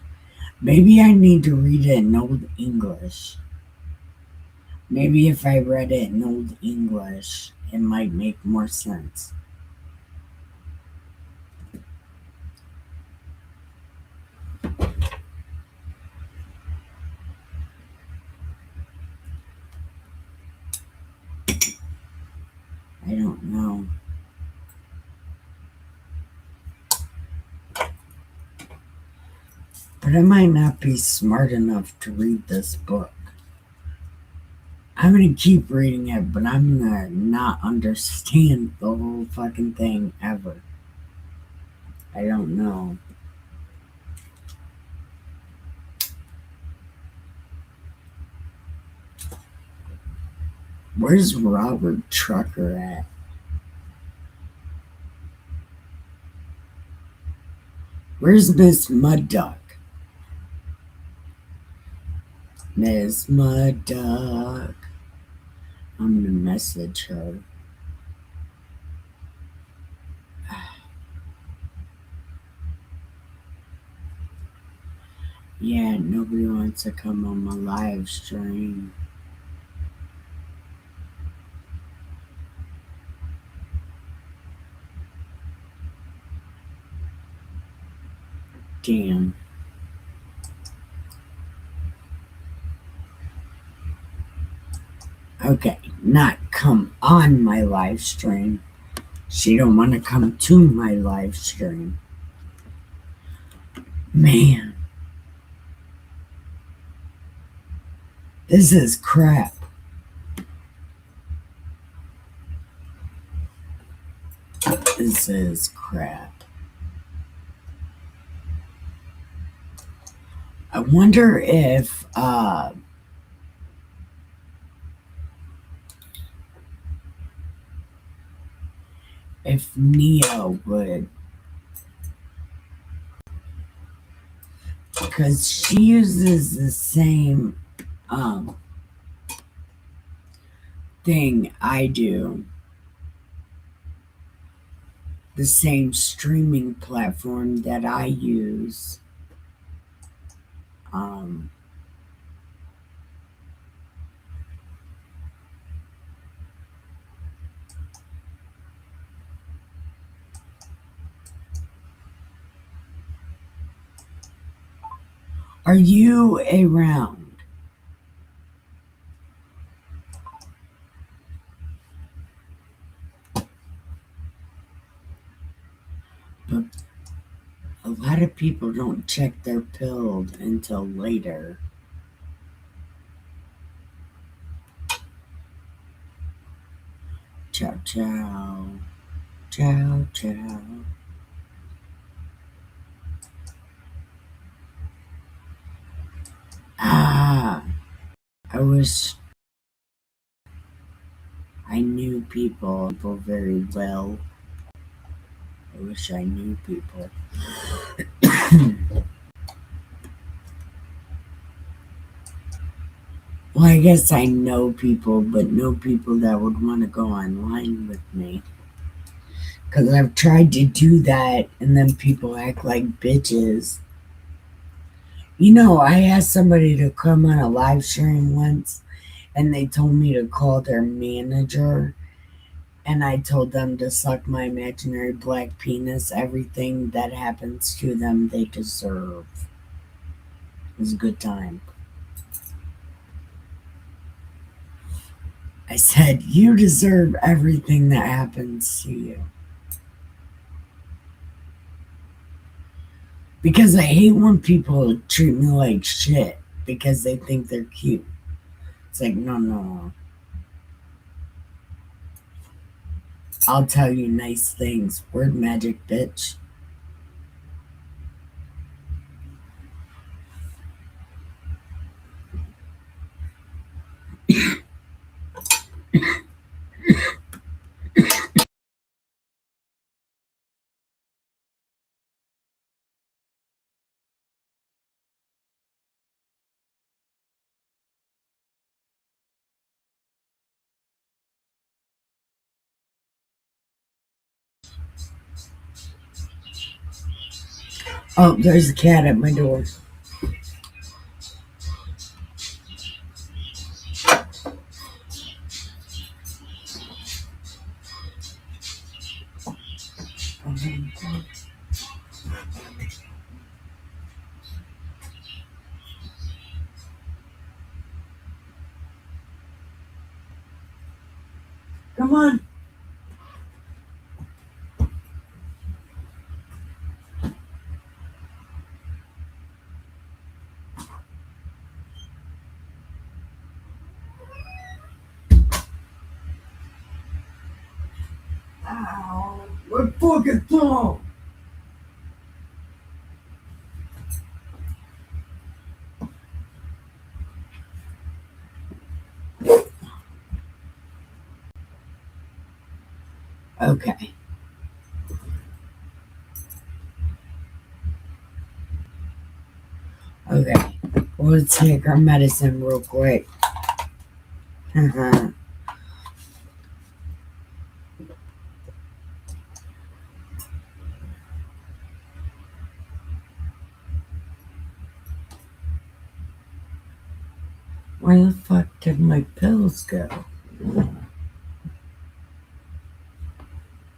Maybe I need to read it in Old English. Maybe if I read it in Old English, it might make more sense. I don't know. But I might not be smart enough to read this book. I'm gonna keep reading it, but I'm gonna not understand the whole fucking thing ever. I don't know. Where's Robert Trucker at? Where's Miss Mud Duck? Miss Mud Duck. I'm gonna message her. Yeah, nobody wants to come on my live stream. Damn. Okay, not come on my live stream. She don't want to come to my live stream. Man, this is crap. This is crap. I wonder if Neo would, because she uses the same um thing I do, the same streaming platform that I use. Um, are you around? But a lot of people don't check their pill until later. Ciao, ciao. Ciao, ciao. Ah, I wish I knew people very well. I wish I knew people. Well, I guess I know people, but know people that would want to go online with me. Because I've tried to do that, and then people act like bitches. You know, I asked somebody to come on a live stream once, and they told me to call their manager, and I told them to suck my imaginary black penis. Everything that happens to them, they deserve. It was a good time. I said, you deserve everything that happens to you. Because I hate when people treat me like shit because they think they're cute. It's like, no, no. I'll tell you nice things. Word magic, bitch. Oh, there's a cat at my door. Come on. Ow, my fucking thumb. Okay. Okay. We'll take our medicine real quick. Where the fuck did my pills go?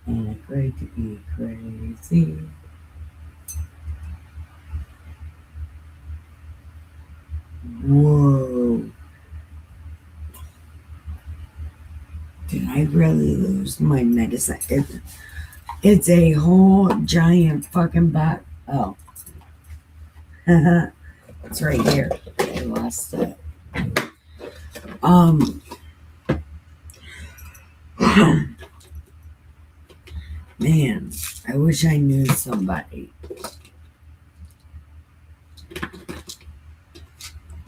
Ain't it great to be crazy? Whoa. Did I really lose my medicine? It's a whole giant fucking box. Oh. It's right here. I lost it. Man, I wish I knew somebody.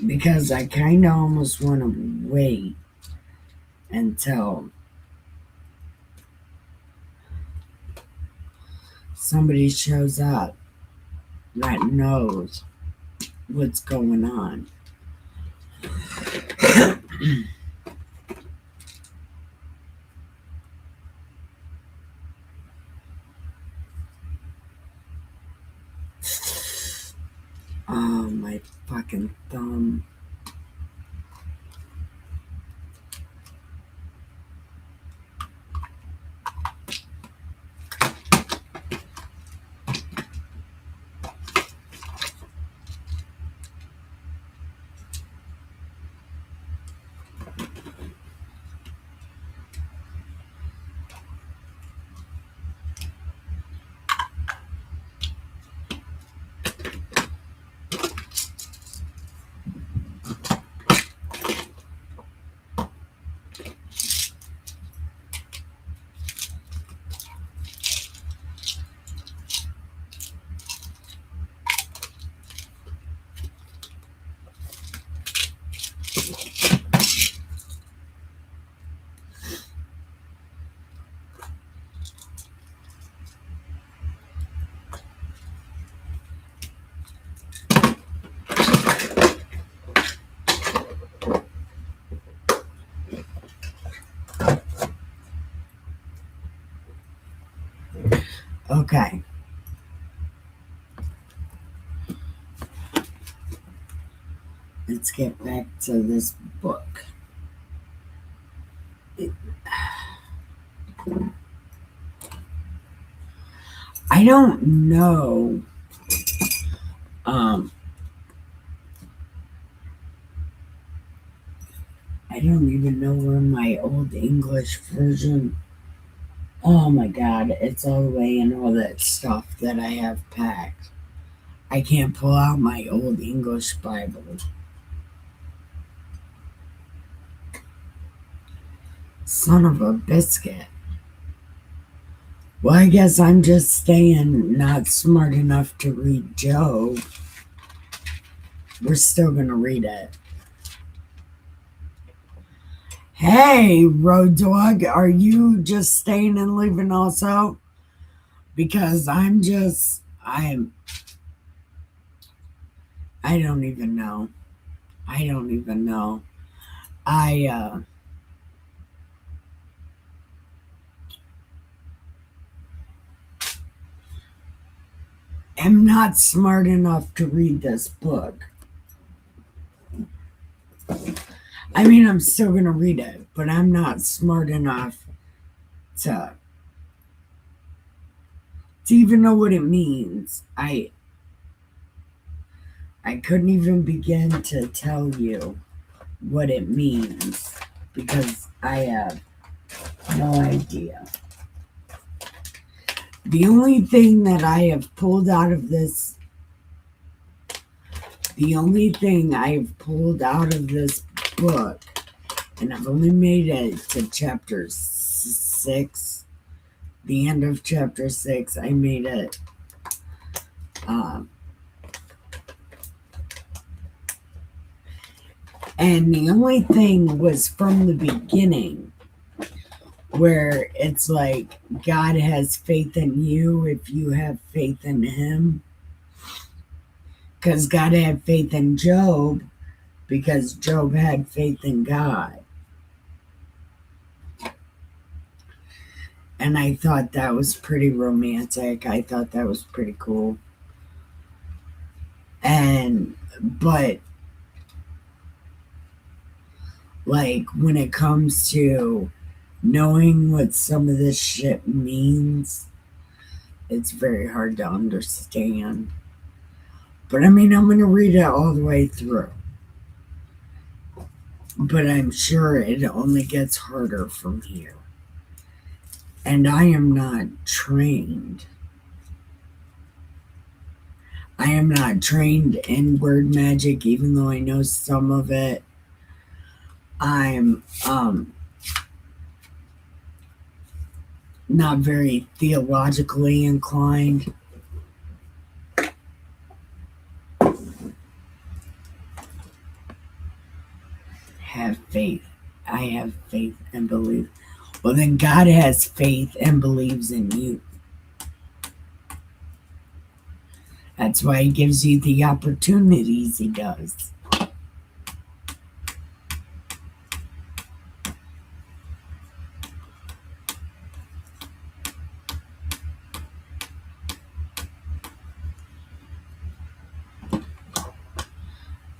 Because I kind of almost want to wait until somebody shows up that knows what's going on. Oh, my fucking thumb. Okay. Let's get back to this book. I don't know. I don't even know where my old English version. Oh my god, it's all the way in all that stuff that I have packed. I can't pull out my old English Bible. Son of a biscuit. Well, I guess I'm just staying not smart enough to read Job. We're still gonna read it. Hey, Road Dog, are you just staying and leaving also? Because I don't even know. I don't even know. I, am not smart enough to read this book. I mean, I'm still going to read it, but I'm not smart enough to even know what it means. I couldn't even begin to tell you what it means because I have no idea. The only thing that I have pulled out of this, the only thing I have pulled out of this book, and I've only made it to chapter 6, the end of chapter 6, I made it. And the only thing was from the beginning where it's like God has faith in you if you have faith in Him. Because God had faith in Job because Job had faith in God. And I thought that was pretty romantic. I thought that was pretty cool. But like when it comes to knowing what some of this shit means, it's very hard to understand. But I mean, I'm going to read it all the way through. But I'm sure it only gets harder from here. And I am not trained. I am not trained in word magic, even though I know some of it. I'm not very theologically inclined. Have faith. I have faith and believe. Well, then God has faith and believes in you. That's why He gives you the opportunities He does.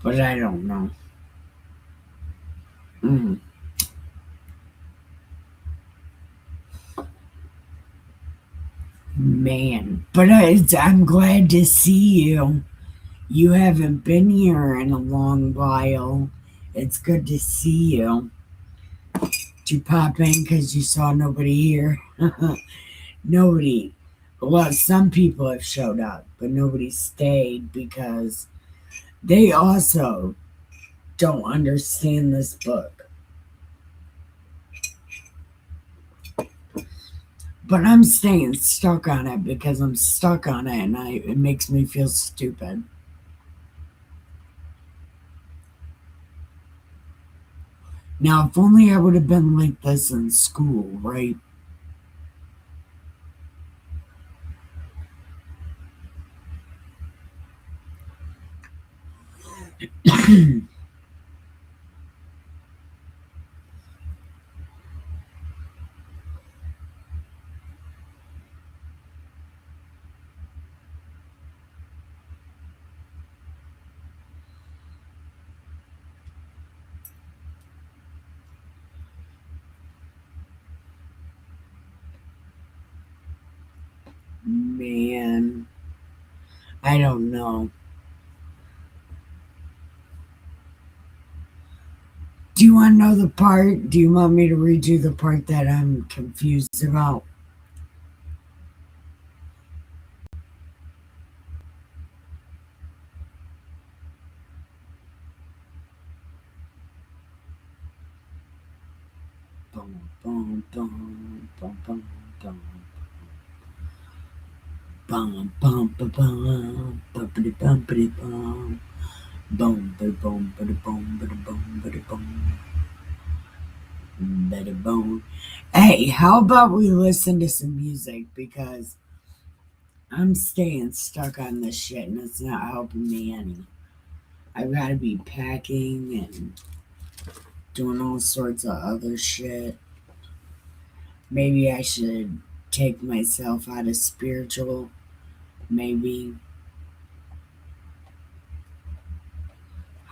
But I don't know. Man, but I'm glad to see you. You haven't been here in a long while. It's good to see you. Did you pop in because you saw nobody here? Nobody. Well, some people have showed up, but nobody stayed because they also don't understand this book. But I'm staying stuck on it because I'm stuck on it and it makes me feel stupid. Now, if only I would have been like this in school, right? Man, I don't know. Do you want to know the part? Do you want me to read you the part that I'm confused about? Boom, boom, boom, boom, boom, boom. Bum, bum, ba, bum, bumpity, bumpity, bum. Boom, ba, boom, ba, boom, ba, boom, ba, boom. Ba, boom. Hey, how about we listen to some music because I'm staying stuck on this shit and it's not helping me any. I've got to be packing and doing all sorts of other shit. Maybe I should take myself out of spiritual. Maybe.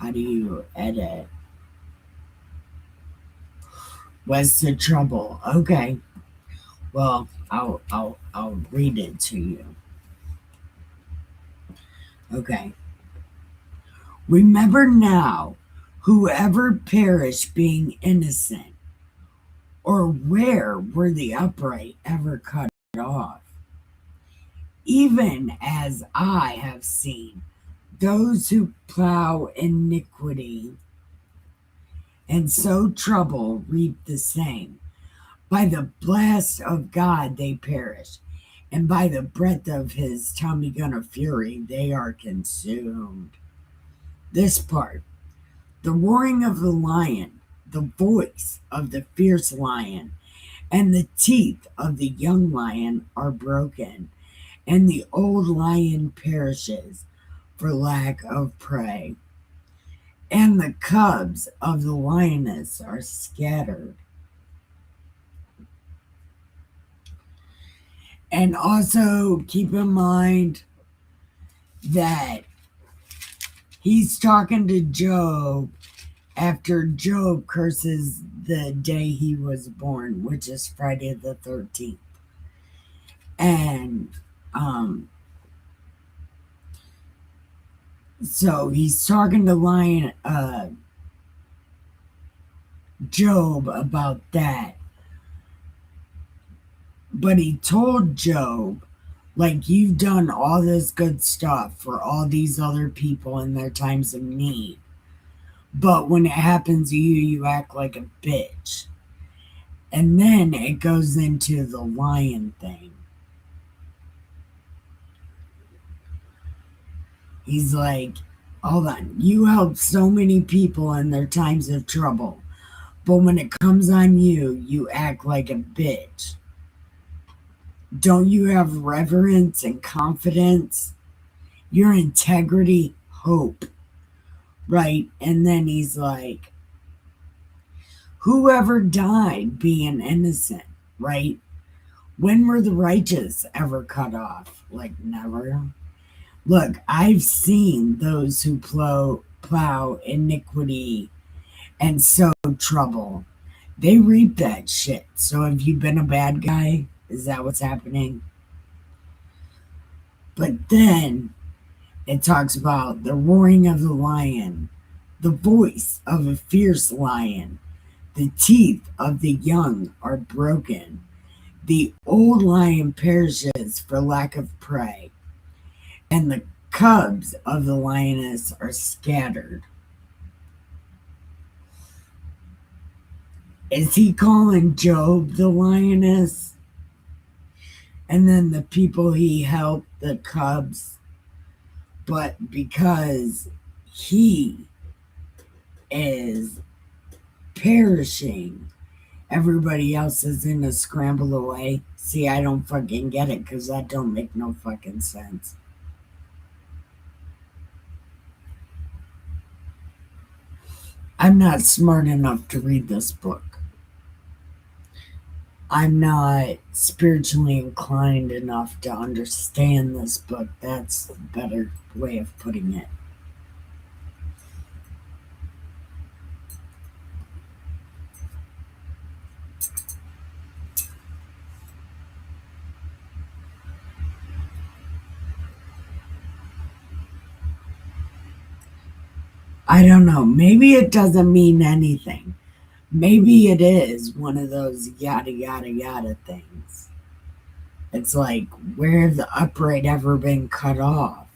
How do you edit? What's the trouble? Okay. Well, I'll read it to you. Okay. Remember now, whoever perished being innocent, or where were the upright ever cut off? Even as I have seen those who plow iniquity and sow trouble reap the same. By the blast of God they perish, and by the breath of his Tommy gun of fury they are consumed. This part, the roaring of the lion, the voice of the fierce lion, and the teeth of the young lion are broken, and the old lion perishes for lack of prey, and the cubs of the lioness are scattered. And also keep in mind that he's talking to Job after Job curses the day he was born, which is Friday the 13th. And so he's talking to Job about that. But he told Job, like, you've done all this good stuff for all these other people in their times of need. But when it happens to you, you act like a bitch. And then it goes into the lion thing. He's like, hold on, you help so many people in their times of trouble. But when it comes on you, you act like a bitch. Don't you have reverence and confidence? Your integrity, hope, right? And then he's like, whoever died being innocent, right? When were the righteous ever cut off? Like, never. Look, I've seen those who plow iniquity and sow trouble. They reap that shit. So have you been a bad guy? Is that what's happening? But then it talks about the roaring of the lion, the voice of a fierce lion. The teeth of the young are broken. The old lion perishes for lack of prey, and the cubs of the lioness are scattered. Is he calling Job the lioness? And then the people he helped, the cubs? But because he is perishing, everybody else is in a scramble away. See, I don't fucking get it because that don't make no fucking sense. I'm not smart enough to read this book. I'm not spiritually inclined enough to understand this book. That's a better way of putting it. I don't know. Maybe it doesn't mean anything. Maybe it is one of those yada yada yada things. It's like, where have the upright ever been cut off?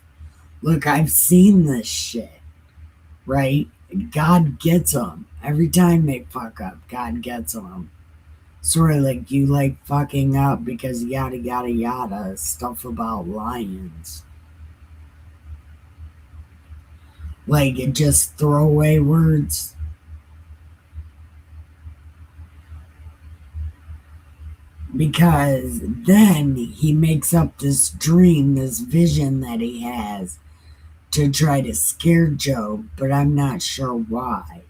Look, I've seen this shit, right? God gets them. Every time they fuck up, God gets them. Sort of like you like fucking up because yada yada yada stuff about lions. Like it just throwaway words. Because then he makes up this dream, this vision that he has to try to scare Job, but I'm not sure why.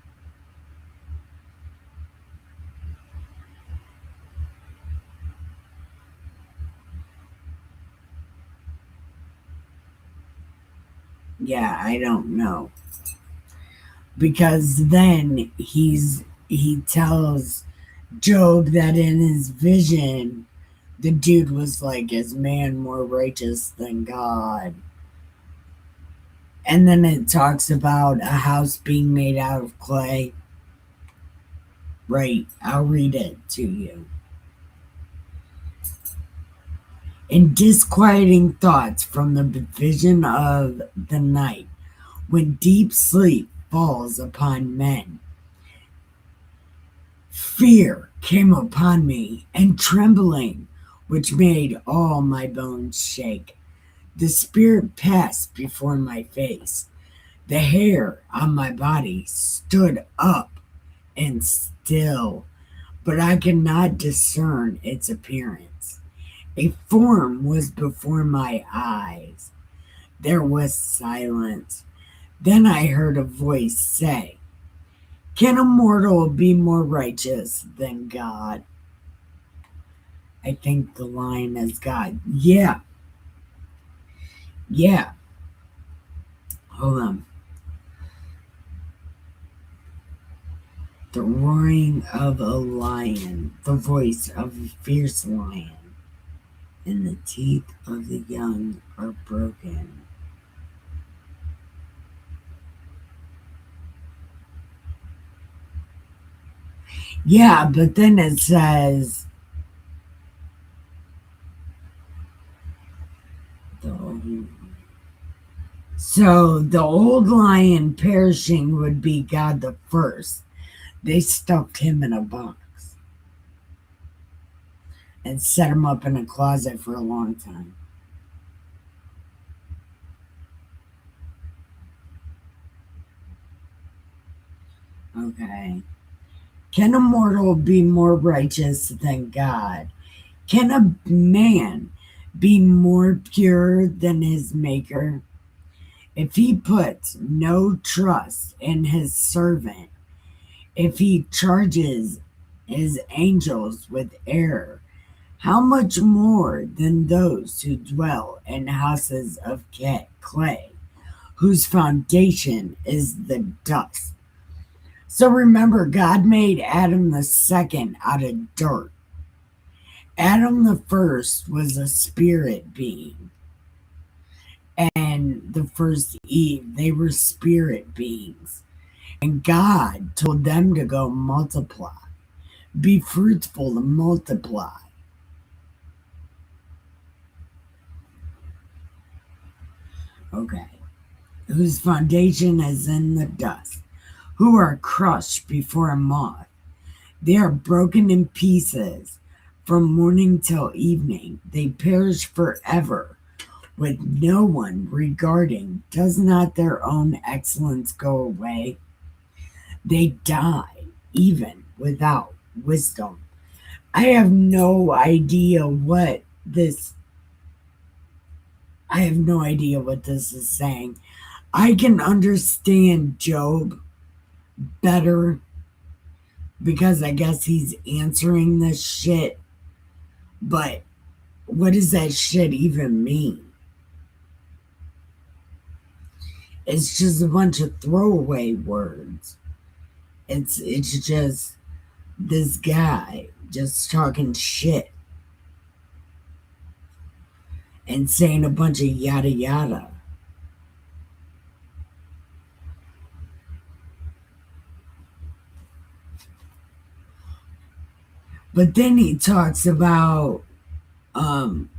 Yeah, I don't know. because then he tells Job that in his vision the dude was like, is man more righteous than God? And then it talks about a house being made out of clay. Right, I'll read it to you. In disquieting thoughts from the vision of the night, when deep sleep falls upon men, fear came upon me, and trembling, which made all my bones shake. The spirit passed before my face. The hair on my body stood up and still, but I could not discern its appearance. A form was before my eyes. There was silence. Then I heard a voice say, can a mortal be more righteous than God? I think the line is God. Yeah, yeah. Hold on. The roaring of a lion, the voice of a fierce lion, and the teeth of the young are broken. Yeah, but then it says the so the old lion perishing would be God the first. They stuffed him in a box and set him up in a closet for a long time. Okay. Can a mortal be more righteous than God? Can a man be more pure than his maker? If he puts no trust in his servant, if he charges his angels with error, how much more than those who dwell in houses of clay, whose foundation is the dust? So remember, God made Adam the second out of dirt. Adam the first was a spirit being, and the first Eve, they were spirit beings. And God told them to go multiply, be fruitful and multiply. Okay. Whose foundation is in the dust, who are crushed before a moth. They are broken in pieces from morning till evening. They perish forever with no one regarding. Does not their own excellence go away? They die even without wisdom. I have no idea what this I have no idea what this is saying. I can understand Job better because I guess he's answering this shit, but what does that shit even mean? It's just a bunch of throwaway words. It's just this guy just talking shit and saying a bunch of yada yada. But then he talks about um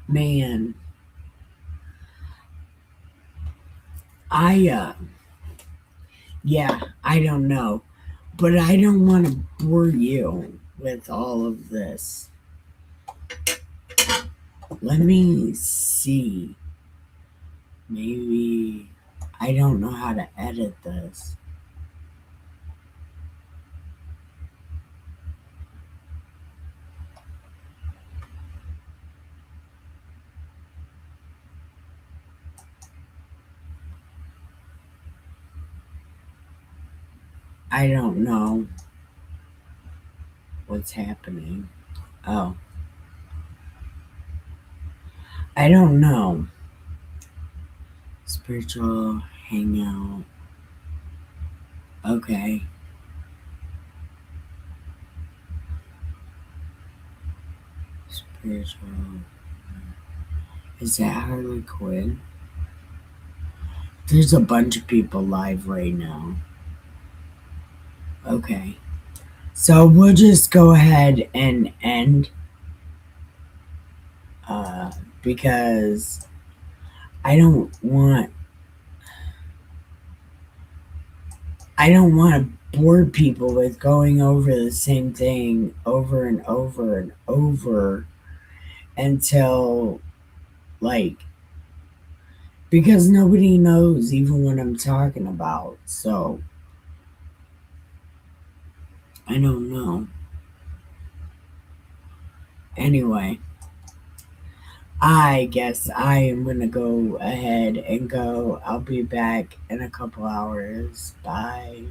man, I yeah, I don't know. But I don't want to bore you with all of this. Let me see. Maybe I don't know how to edit this. I don't know what's happening. Oh, I don't know. Spiritual hangout. Okay. Spiritual. Is that Harley Quinn? There's a bunch of people live right now. Okay. So we'll just go ahead and end uh, because I don't want I don't want to bore people with going over the same thing over and over and over until like because nobody knows even what I'm talking about. So I don't know. Anyway, I guess I am gonna go ahead and go. I'll be back in a couple hours. Bye.